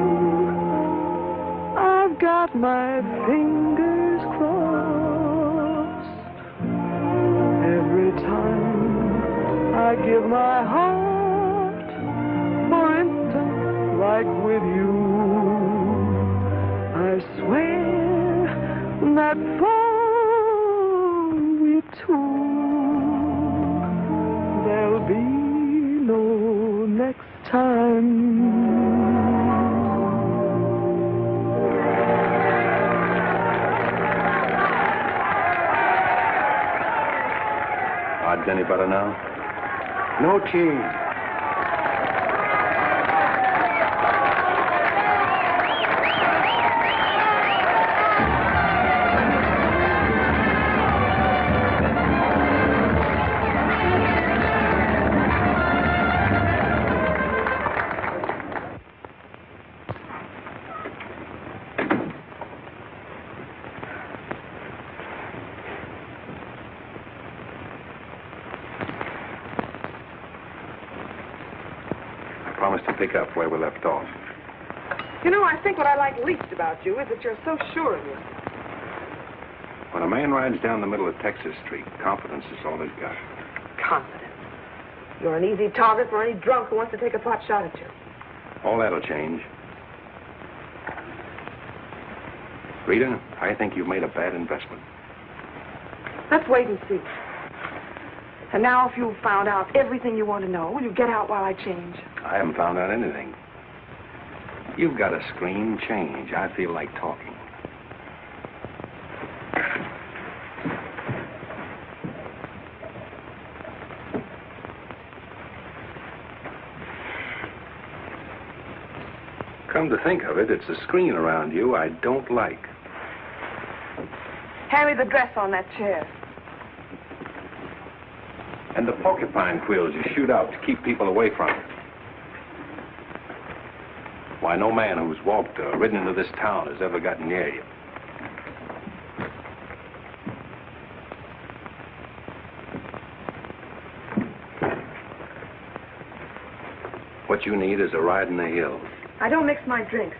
I've got my fingers crossed. Every time I give my heart, for instance, like with you, I swear that for we two, there'll be no next time. any better now? No change. Pick up where we left off. You know, I think what I like least about you is that you're so sure of yourself. When a man rides down the middle of Texas Street, confidence is all he's got. Confidence. You're an easy target for any drunk who wants to take a pot shot at you. All that'll change. Rita, I think you've made a bad investment. Let's wait and see. And now if you've found out everything you want to know, will you get out while I change? I haven't found out anything. You've got to scream change. I feel like talking. Come to think of it, it's the screen around you I don't like. Hand me the dress on that chair. And the porcupine quills you shoot out to keep people away from it. Why, no man who's walked or ridden into this town has ever gotten near you. What you need is a ride in the hills. I don't mix my drinks.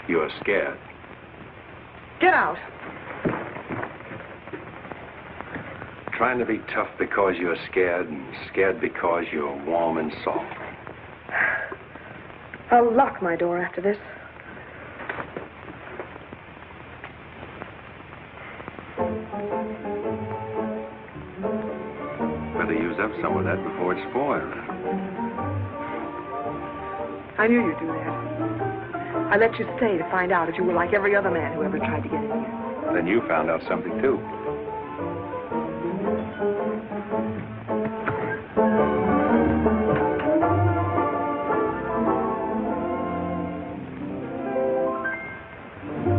You're scared. Get out. Trying to be tough because you're scared, and scared because you're warm and soft. I'll lock my door after this. Better use up some of that before it's spoiled. I knew you'd do that. I let you stay to find out if you were like every other man who ever tried to get in here. Then you found out something, too.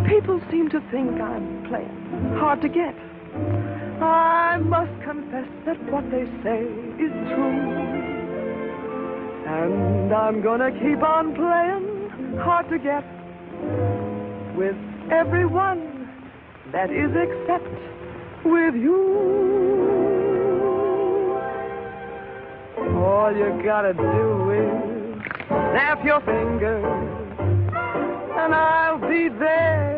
People seem to think I'm playing hard to get. I must confess that what they say is true. And I'm gonna keep on playing hard to get with everyone, that is except with you. All you gotta do is snap your fingers and I'll be there.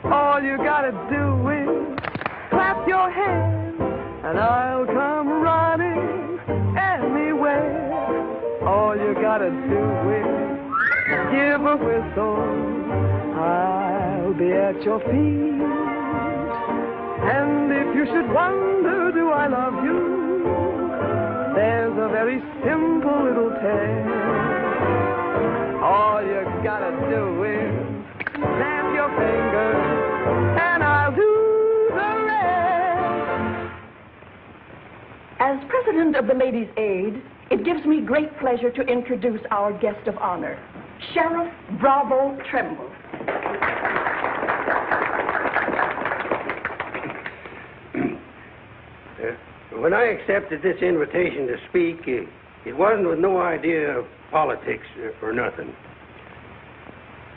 All you gotta do is clap your hands and I'll come running anywhere. All you gotta do is give a whistle, I'll be at your feet. And if you should wonder, do I love you? There's a very simple little tale. All you gotta do is snap your fingers, and I'll do the rest. As president of the Ladies' Aid, it gives me great pleasure to introduce our guest of honor, Sheriff Bravo Tremble. When I accepted this invitation to speak, it wasn't with no idea of politics or nothing.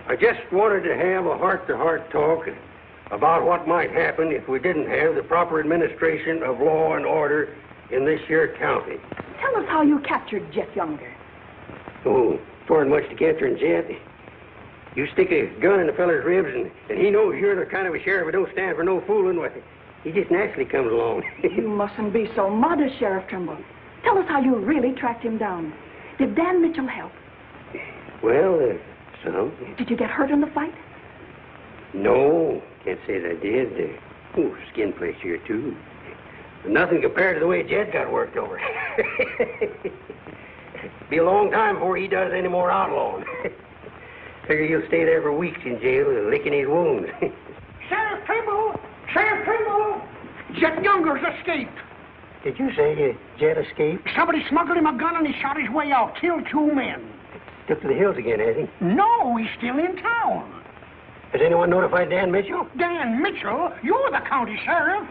I just wanted to have a heart-to-heart talk about what might happen if we didn't have the proper administration of law and order in this here county. Tell us how you captured Jeff Younger. Oh, twa'n't much to capturing Jet. You stick a gun in a feller's ribs and he knows you're the kind of a sheriff who don't stand for no fooling, well, he just naturally comes along. You mustn't be so modest, Sheriff Trimble. Tell us how you really tracked him down. Did Dan Mitchell help? Well, some. Did you get hurt in the fight? No, can't say that I did. Skin place here, too. But nothing compared to the way Jed got worked over. Be a long time before he does any more outlawing. Figure he'll stay there for weeks in jail, licking his wounds. Sheriff Trimble! Trimble! Jet Younger's escaped. Did you say Jet escaped? Somebody smuggled him a gun and he shot his way out. Killed 2 men. Took to the hills again, has he? No, he's still in town. Has anyone notified Dan Mitchell? Dan Mitchell? You're the county sheriff.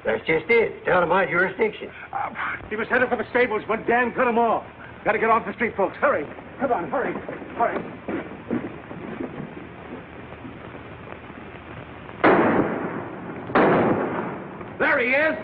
That's just it. It's out of my jurisdiction. He was headed for the stables, but Dan cut him off. Got to get off the street, folks. Hurry. Come on, hurry. Hurry. There he is.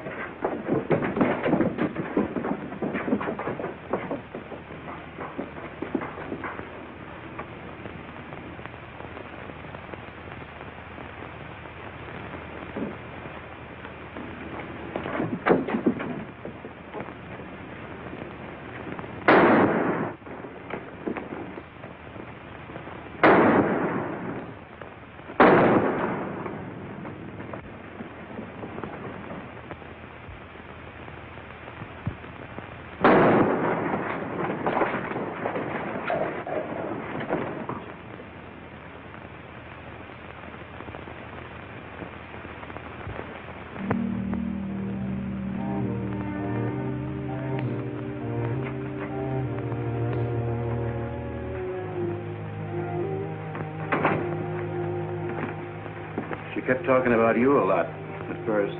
Kept talking about you a lot at first.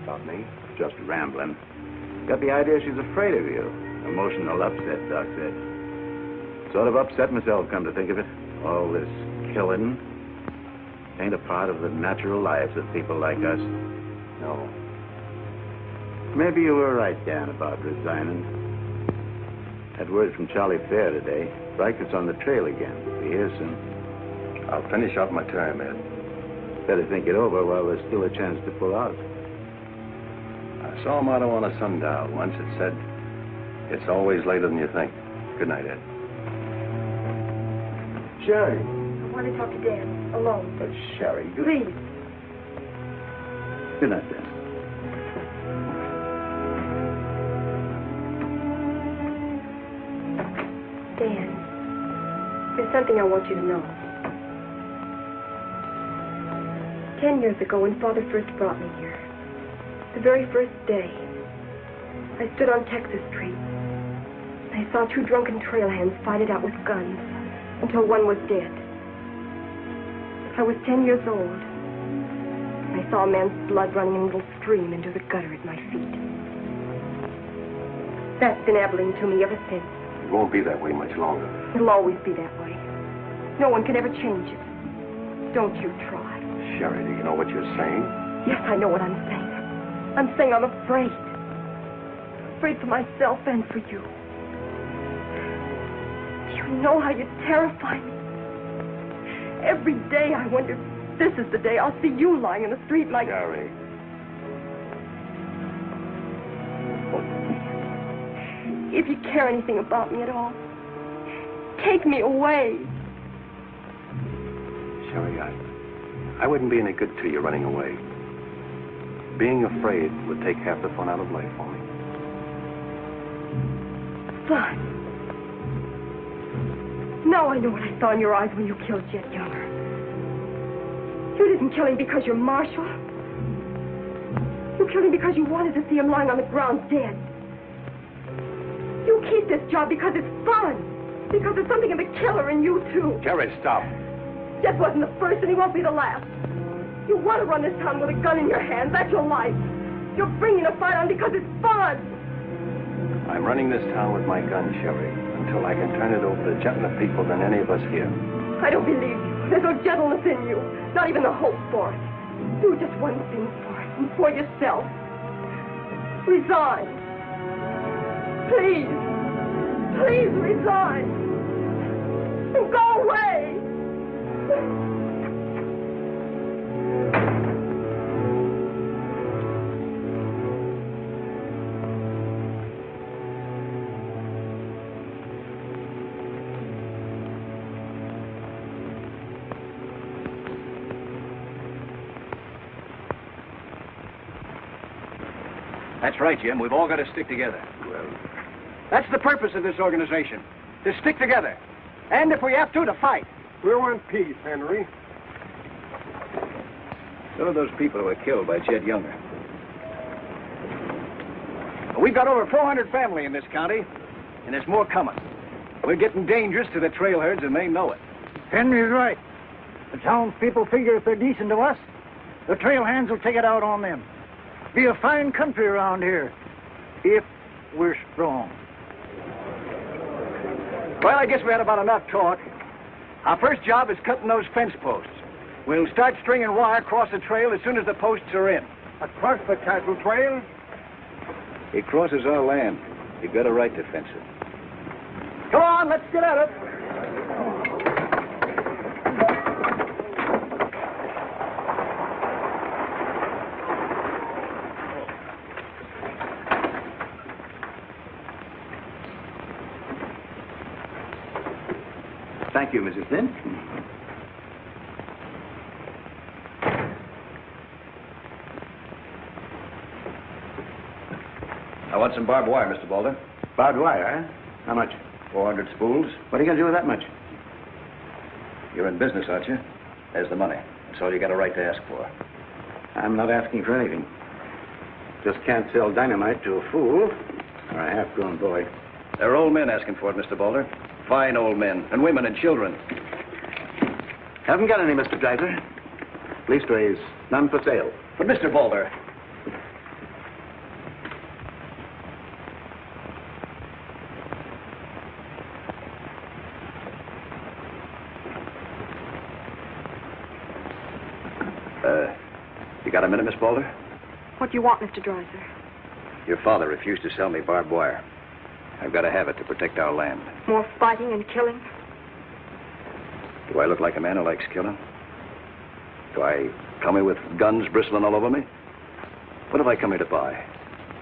About me? Just rambling. Got the idea she's afraid of you. Emotional upset, Doc said. Sort of upset myself, come to think of it. All this killing ain't a part of the natural lives of people like us. No. Maybe you were right, Dan, about resigning. Had word from Charlie Fair today. Reichert's on the trail again. Be here soon. I'll finish out my term, Ed. Better think it over while there's still a chance to pull out. I saw a motto on a sundial once. It said, "It's always later than you think." Good night, Ed. Sherry. I want to talk to Dan, alone. But Sherry, you... Please. Good night, Dan. Dan, there's something I want you to know. 10 years ago, when Father first brought me here, the very first day, I stood on Texas Street. I saw 2 drunken trail hands fight it out with guns until one was dead. I was 10 years old. I saw a man's blood running in a little stream into the gutter at my feet. That's been Abilene to me ever since. It won't be that way much longer. It'll always be that way. No one can ever change it. Don't you try. Sherry, do you know what you're saying? Yes, I know what I'm saying. I'm saying I'm afraid. Afraid for myself and for you. Do you know how you terrify me? Every day I wonder if this is the day I'll see you lying in the street like... Sherry. If you care anything about me at all, take me away. Sherry, I wouldn't be any good to you running away. Being afraid would take half the fun out of life for me. Fun? Now I know what I saw in your eyes when you killed Jet Younger. You didn't kill him because you're marshal. You killed him because you wanted to see him lying on the ground dead. You keep this job because it's fun. Because there's something of the killer in you, too. Sherry, stop. Jet wasn't the first, and he won't be the last. You want to run this town with a gun in your hand. That's your life. You're bringing a fight on because it's fun. I'm running this town with my gun, Sherry, until I can turn it over to gentler people than any of us here. I don't believe you. There's no gentleness in you. Not even the hope for it. Do just one thing for us and for yourself. Resign. Please. Please resign. And go away. That's right, Jim. We've all got to stick together. Well, that's the purpose of this organization. To stick together. And if we have to fight. We want peace, Henry. So are those people who were killed by Jed Younger. We've got over 400 family in this county, and there's more coming. We're getting dangerous to the trailherds, and they know it. Henry's right. The townspeople figure if they're decent to us, the trail hands will take it out on them. Be a fine country around here, if we're strong. Well, I guess we had about enough talk. Our first job is cutting those fence posts. We'll start stringing wire across the trail as soon as the posts are in. Across the cattle trail? It crosses our land. You've got a right to fence it. Come on, let's get at it. Thank you, Mrs. Flynn. I want some barbed wire, Mr. Boulder. Barbed wire, huh? How much? 400 spools. What are you going to do with that much? You're in business, aren't you? There's the money. That's all you got a right to ask for. I'm not asking for anything. Just can't sell dynamite to a fool or a half-grown boy. There are old men asking for it, Mr. Boulder. Fine old men, and women and children. Haven't got any, Mr. Dreiser. Leastways, none for sale. But, Mr. Boulder... You got a minute, Miss Boulder? What do you want, Mr. Dreiser? Your father refused to sell me barbed wire. I've got to have it to protect our land. More fighting and killing? Do I look like a man who likes killing? Do I come here with guns bristling all over me? What have I come here to buy?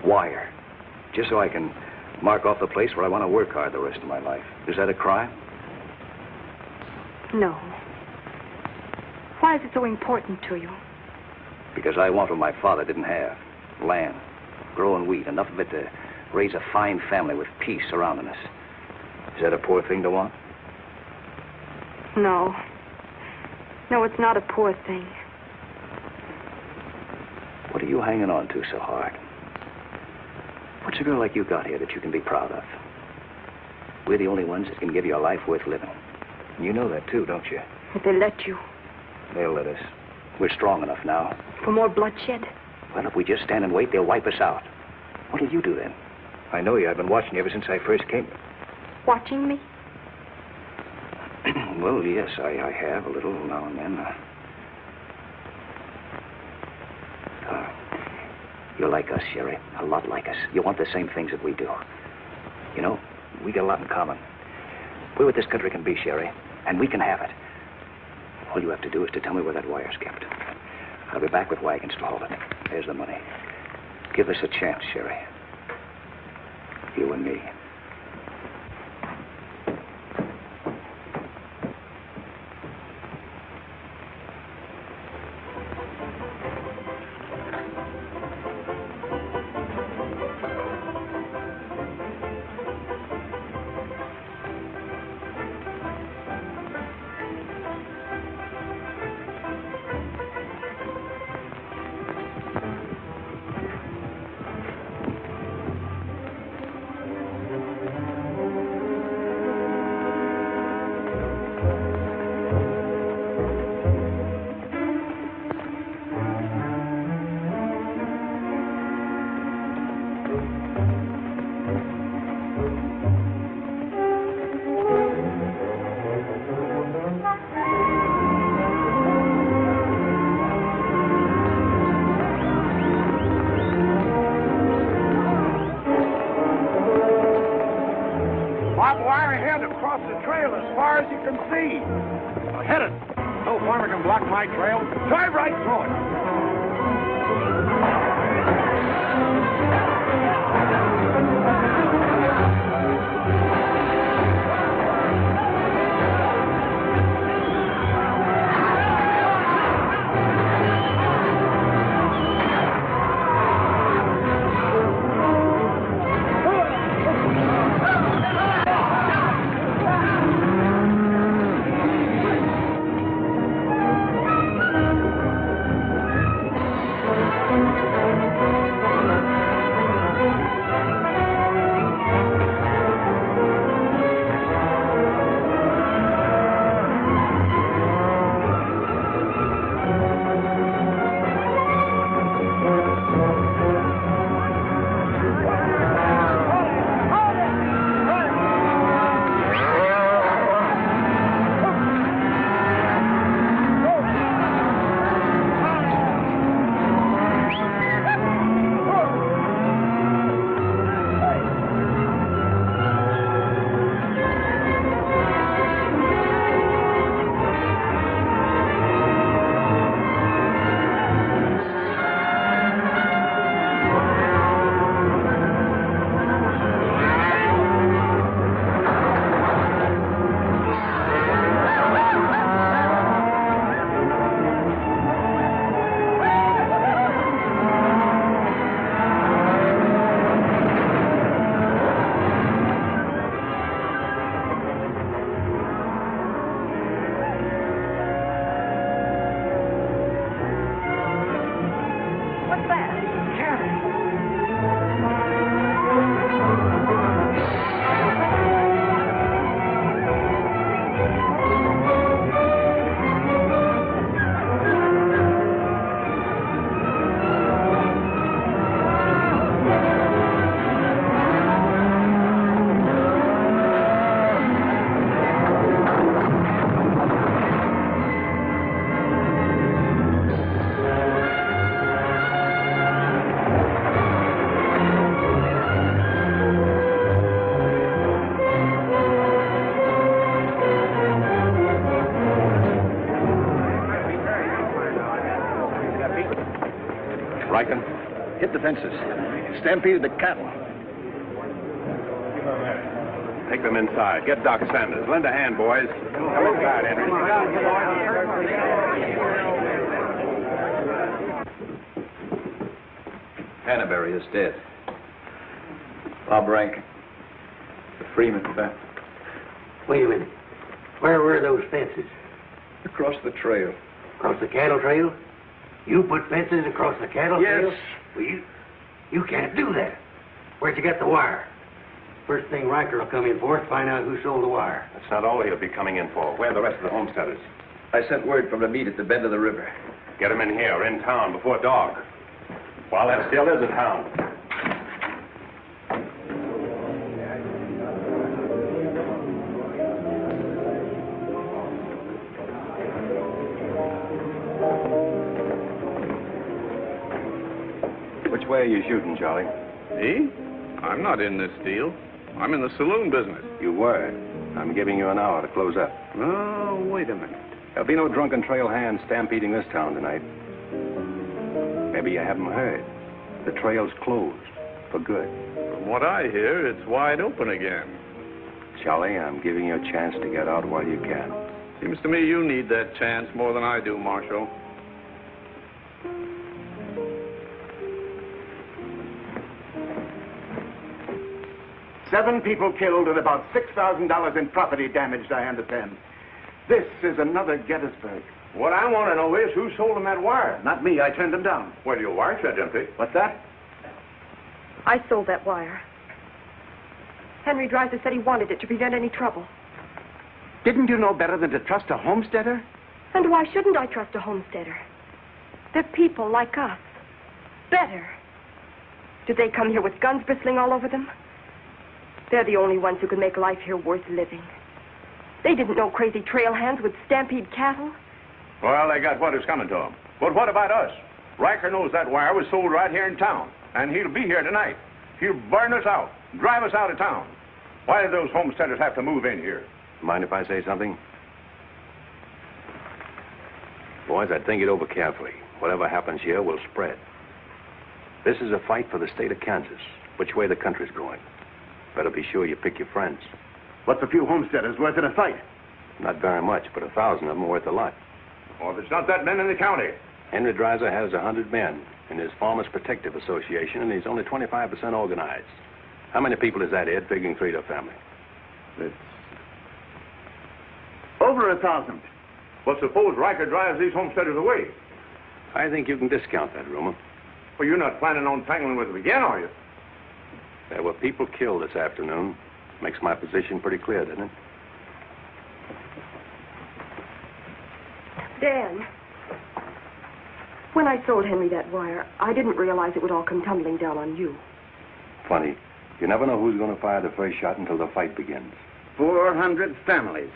Wire. Just so I can mark off the place where I want to work hard the rest of my life. Is that a crime? No. Why is it so important to you? Because I want what my father didn't have. Land. Growing wheat. Enough of it to raise a fine family with peace surrounding us. Is that a poor thing to want? No. No, it's not a poor thing. What are you hanging on to so hard? What's a girl like you got here that you can be proud of? We're the only ones that can give you a life worth living. You know that too, don't you? If they let you. They'll let us. We're strong enough now. For more bloodshed? Well, if we just stand and wait, they'll wipe us out. What'll you do then? I know you. I've been watching you ever since I first came. Watching me? Well, yes, I have a little now and then. You're like us, Sherry. A lot like us. You want the same things that we do. You know, we got a lot in common. We're what this country can be, Sherry, and we can have it. All you have to do is to tell me where that wire's kept. I'll be back with wagons to haul it. There's the money. Give us a chance, Sherry. You and me. My trail. Drive right through it. Riken? Hit the fences. Stampeded the cattle. Take them inside. Get Doc Sanders. Lend a hand, boys. Come inside, Henry. Hannaberry is dead. Bob Rank. The Freeman family. Wait a minute. Where were those fences? Across the trail. Across the cattle trail? You put fences across the cattle trail? Yes. Well, you can't do that. Where'd you get the wire? First thing Riker will come in for is to find out who sold the wire. That's not all he'll be coming in for. Where are the rest of the homesteaders? I sent word from the meet at the bend of the river. Get them in here, in town, before dark. While that still is a town. Which way are you shooting, Charlie? Me? I'm not in this deal. I'm in the saloon business. You were. I'm giving you an hour to close up. Oh, wait a minute. There'll be no drunken trail hands stampeding this town tonight. Maybe you haven't heard. The trail's closed. For good. From what I hear, it's wide open again. Charlie, I'm giving you a chance to get out while you can. Seems to me you need that chance more than I do, Marshal. Seven people killed and about $6,000 in property damaged, I understand. This is another Gettysburg. What I want to know is who sold them that wire. Not me. I turned them down. Well, your wire said empty. What's that? I sold that wire. Henry Dreiser said he wanted it to prevent any trouble. Didn't you know better than to trust a homesteader? And why shouldn't I trust a homesteader? They're people like us. Better. Did they come here with guns bristling all over them? They're the only ones who can make life here worth living. They didn't know crazy trail hands would stampede cattle. Well, they got what is coming to them. But what about us? Riker knows that wire was sold right here in town, and he'll be here tonight. He'll burn us out, drive us out of town. Why did those homesteaders have to move in here? Mind if I say something? Boys, I'd think it over carefully. Whatever happens here will spread. This is a fight for the state of Kansas, which way the country's going. Better be sure you pick your friends. What's a few homesteaders worth in a fight? Not very much, but 1,000 of them are worth a lot. Well, there's not that many in the county. Henry Dreiser has 100 men in his Farmers Protective Association, and he's only 25% organized. How many people is that, Ed, figuring 3 to a family? It's over 1,000. Well, suppose Riker drives these homesteaders away. I think you can discount that rumor. Well, you're not planning on tangling with them again, are you? There were people killed this afternoon. Makes my position pretty clear, doesn't it? Dan, when I sold Henry that wire, I didn't realize it would all come tumbling down on you. Funny. You never know who's going to fire the first shot until the fight begins. 400 families.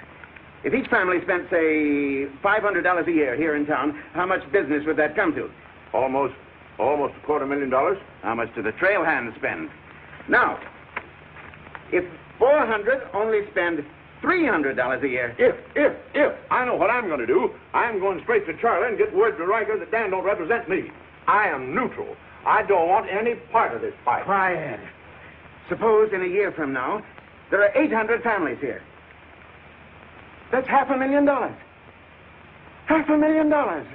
If each family spent, say, $500 a year here in town, how much business would that come to? Almost $250,000. How much do the trail hands spend? Now, if 400 only spend $300 a year. If. I know what I'm going to do. I'm going straight to Charlie and get word to Riker that Dan don't represent me. I am neutral. I don't want any part of this fight. Quiet. Suppose in a year from now, there are 800 families here. That's $500,000. $500,000.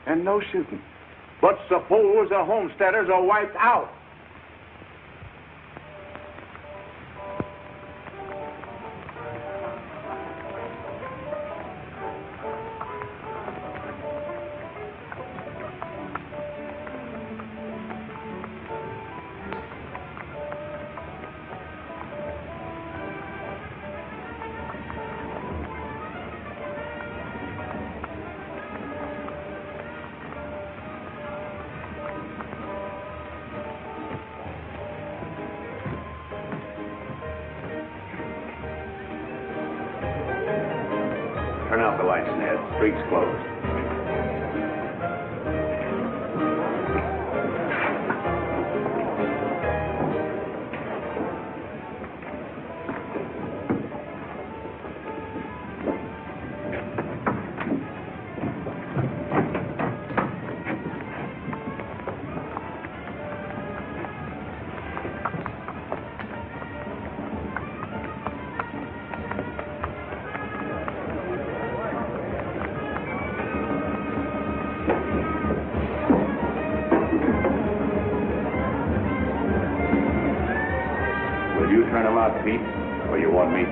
And no shooting. But suppose the homesteaders are wiped out. Turn out the lights, Ned. Street's closed. out, Pete, or you want me to?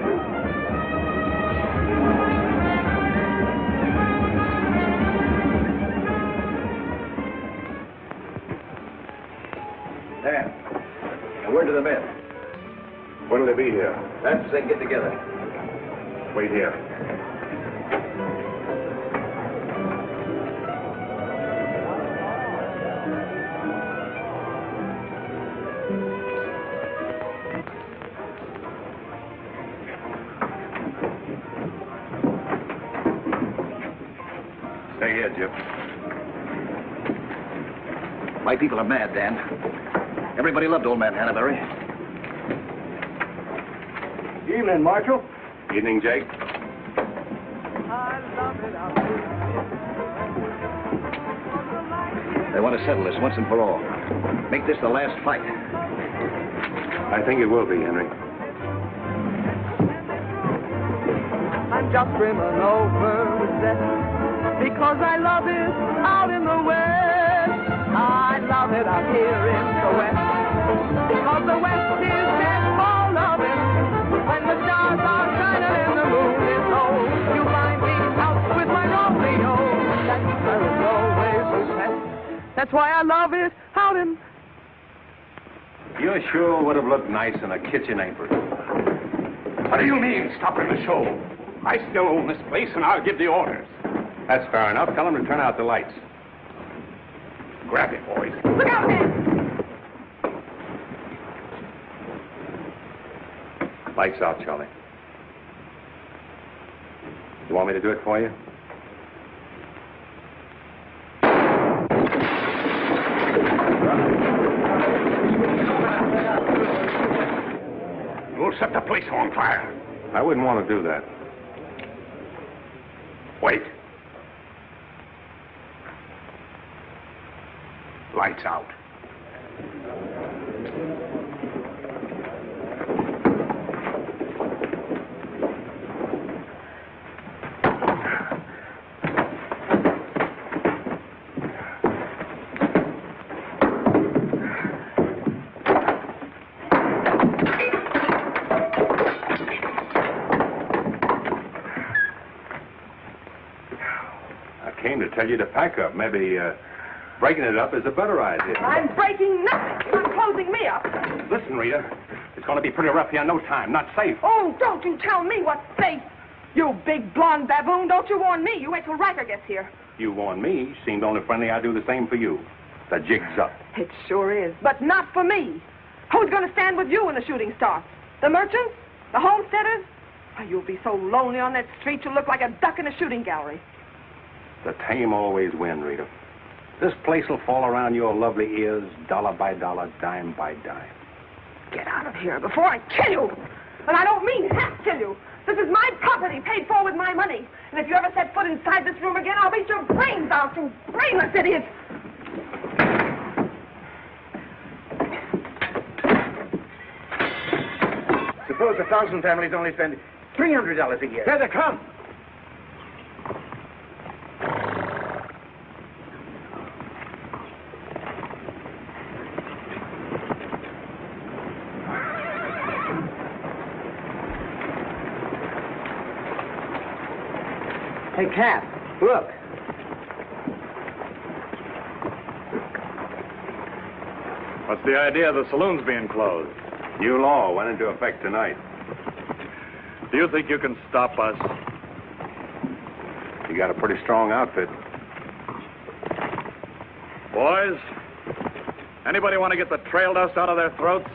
Dan, now word to the men. When'll they be here? Fast as they can get together. Wait here. Stay here, Jip. My people are mad, Dan. Everybody loved old man Hannaberry. Evening, Marshal. Evening, Jake. They want to settle this once and for all. Make this the last fight. I think it will be, Henry. I'm just brimming over with zest because I love it out in the west. I love it out here in the west because the west is meant for loving. When the stars are shining and the moon is low, you find me out with my Romeo. That's where it's always best. That's why I love it out in. You sure would have looked nice in a kitchen apron. What do you mean, stopping the show? I still own this place, and I'll give the orders. That's fair enough. Tell them to turn out the lights. Grab it, boys. Look out, man! Lights out, Charlie. You want me to do it for you? You'll set the place on fire. I wouldn't want to do that. Wait. Lights out. Tell you to pack up. Maybe breaking it up is a better idea. I'm breaking nothing. You're closing me up. Listen, Rita, it's going to be pretty rough here in no time. Not safe. Oh, don't you tell me what's safe. You big blonde baboon, don't you warn me. You wait till Riker gets here. You warn me. Seemed only friendly I'd do the same for you. The jig's up. It sure is, but not for me. Who's going to stand with you when the shooting starts? The merchants? The homesteaders? Oh, you'll be so lonely on that street you'll look like a duck in a shooting gallery. The tame always win, Rita. This place will fall around your lovely ears, dollar by dollar, dime by dime. Get out of here before I kill you. And I don't mean half kill you. This is my property, paid for with my money. And if you ever set foot inside this room again, I'll beat your brains out, you brainless idiot. Suppose 1,000 families only spend $300 a year. Here they come. Hey, Cap, look. What's the idea of the saloons being closed? New law went into effect tonight. Do you think you can stop us? You got a pretty strong outfit. Boys, anybody want to get the trail dust out of their throats?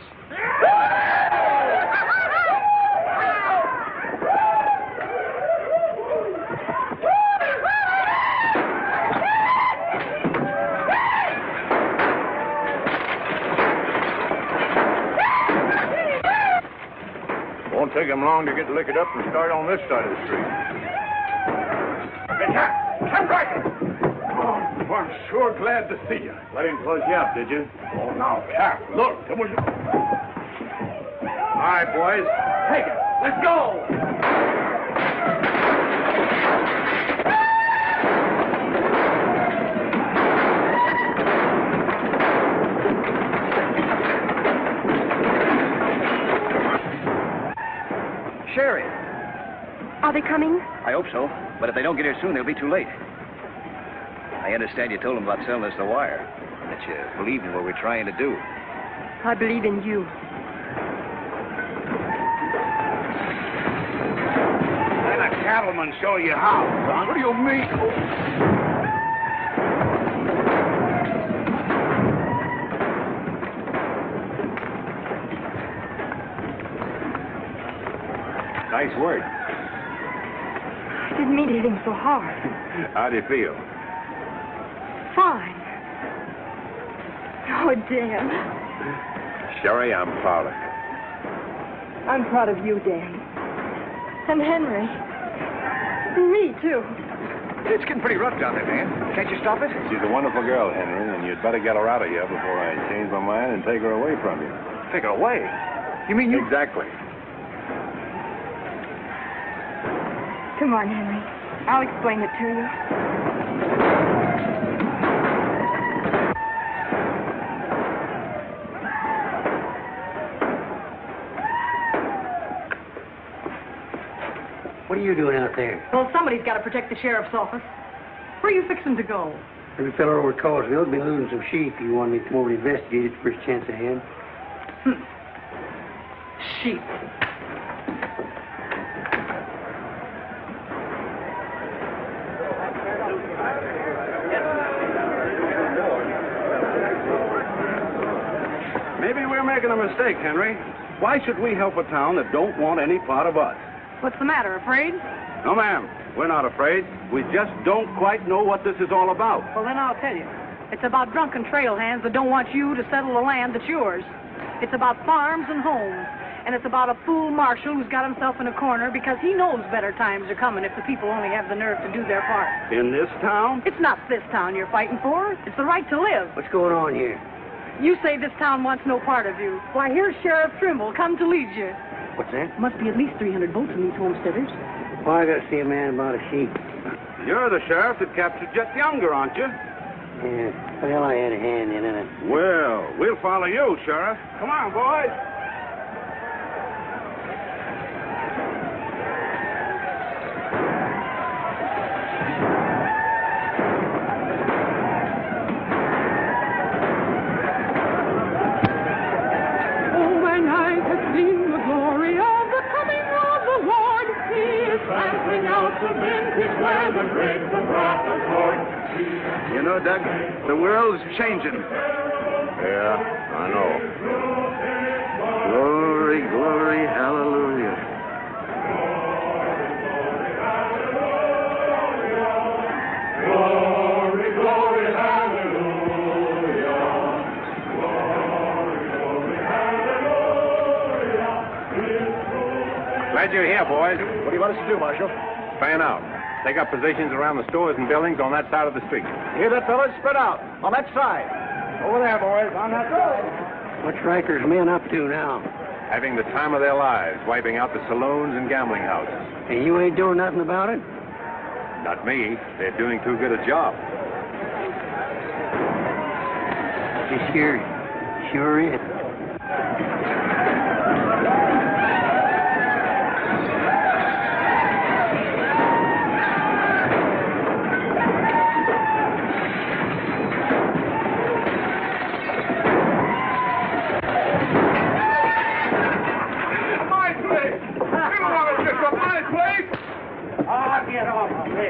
Won't take him long to get liquored up and start on this side of the street. Hey, Cap Riker! Oh, I'm sure glad to see you. Let him close you up, did you? Oh, now, Cap, look. It was... All right, boys, take it. Let's go! Are they coming? I hope so, but if they don't get here soon, they'll be too late. I understand you told them about selling us the wire, that you believe in what we're trying to do. I believe in you. Let a cattleman show you how, son. What do you mean? Nice work. I didn't mean to hit him so hard. How do you feel? Fine. Oh, Dan. Sherry, I'm proud of you. I'm proud of you, Dan. And Henry. And me, too. It's getting pretty rough down there, man. Can't you stop it? She's a wonderful girl, Henry, and you'd better get her out of here before I change my mind and take her away from you. Take her away? You mean you... Exactly. Come on, Henry. I'll explain it to you. What are you doing out there? Well, somebody's got to protect the sheriff's office. Where are you fixing to go? There's a fellow over at Causeville been losing some sheep. You wanted me to come over and investigate it first chance I had. Sheep. Maybe we're making a mistake, Henry. Why should we help a town that don't want any part of us? What's the matter, afraid? No, ma'am. We're not afraid. We just don't quite know what this is all about. Well, then I'll tell you. It's about drunken trail hands that don't want you to settle the land that's yours. It's about farms and homes. And it's about a fool marshal who's got himself in a corner because he knows better times are coming if the people only have the nerve to do their part. In this town? It's not this town you're fighting for. It's the right to live. What's going on here? You say this town wants no part of you. Why, here's Sheriff Trimble come to lead you. What's that? Must be at least 300 votes in these homesteaders. Well, I got to see a man about a sheep. You're the sheriff that captured Jet Younger, aren't you? Yeah. Well, I had a hand in it. Well, we'll follow you, Sheriff. Come on, boys. You know, Doug, the world's changing. Yeah, I know. Glory, glory, hallelujah. Glory, glory, hallelujah. Glory, hallelujah. Glad you're here, boys. What do you want us to do, Marshal? Fan out. Take up positions around the stores and buildings on that side of the street. Hear that, fellas? Spread out. On that side. Over there, boys. On that side. What's Riker's men up to now? Having the time of their lives, wiping out the saloons and gambling houses. And you ain't doing nothing about it? Not me. They're doing too good a job. This here sure is. Get off of me.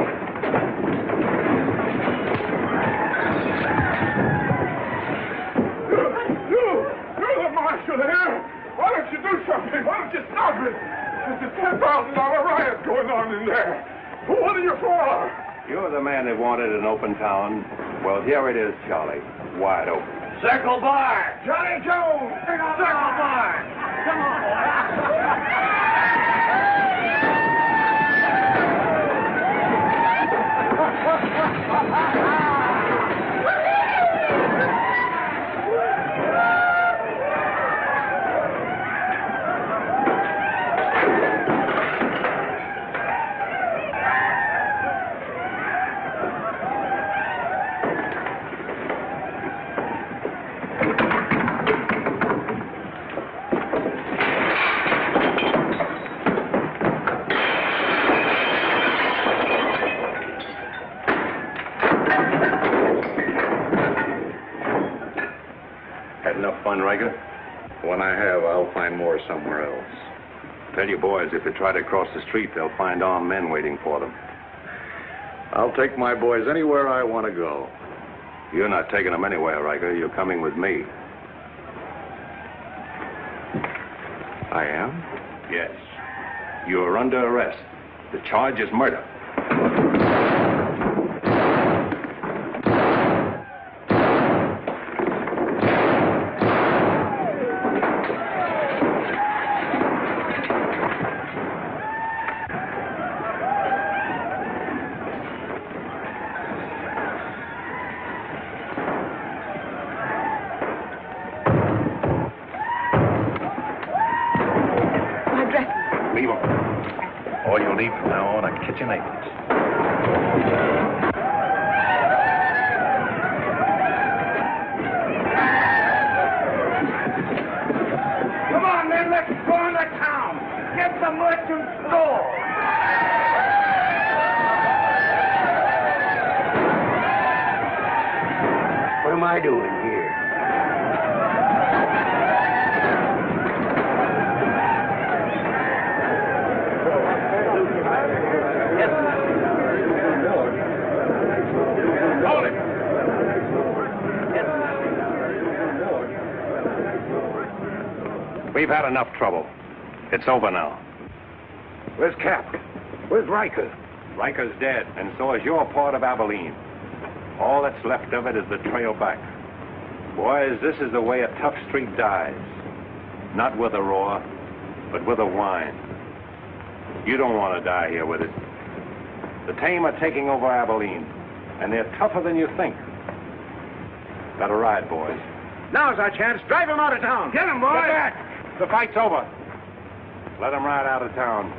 You're the marshal here. Why don't you do something? Why don't you stop it? There's a $10,000 riot going on in there. What are you for? You're the man that wanted an open town. Well, here it is, Charlie. Wide open. Circle Bar. Johnny Jones. Circle Bar. Come on, boy. going, Riker? When I have, I'll find more somewhere else. Tell your boys if they try to cross the street, they'll find armed men waiting for them. I'll take my boys anywhere I want to go. You're not taking them anywhere, Riker. You're coming with me. I am? Yes. You're under arrest. The charge is murder. Leave them. All you'll need from now on are kitchen aprons. Come on, men, let's go in the town. Get the merchant store. What am I doing here? Hold it. We've had enough trouble. It's over now. Where's Cap? Where's Riker? Riker's dead, and so is your part of Abilene. All that's left of it is the trail back. Boys, this is the way a tough street dies. Not with a roar, but with a whine. You don't want to die here with it. The tame are taking over Abilene, and they're tougher than you think. Better ride, boys. Now's our chance. Drive him out of town. Get him, boy. Get back. The fight's over. Let them ride out of town.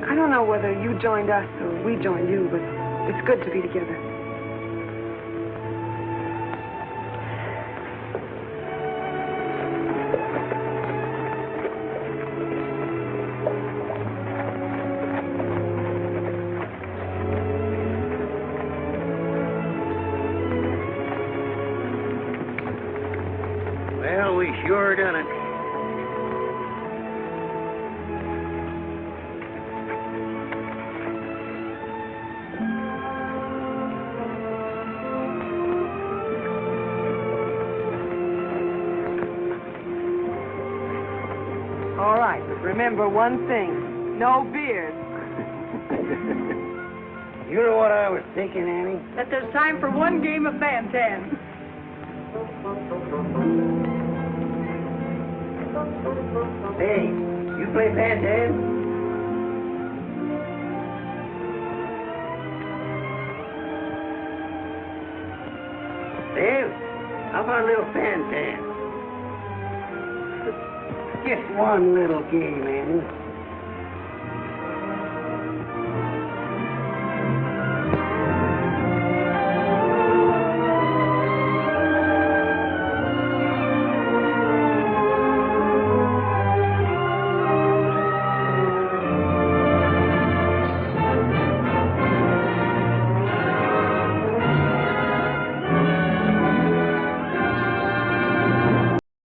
I don't know whether you joined us or we joined you, but it's good to be together. Well, we sure done it. All right, but remember one thing. No beers. You know what I was thinking, Annie? That there's time for one game of Fan-Tan. Hey, you play Fan-Tan? Dave, how about a little Fan-Tan? Just one little game, Annie.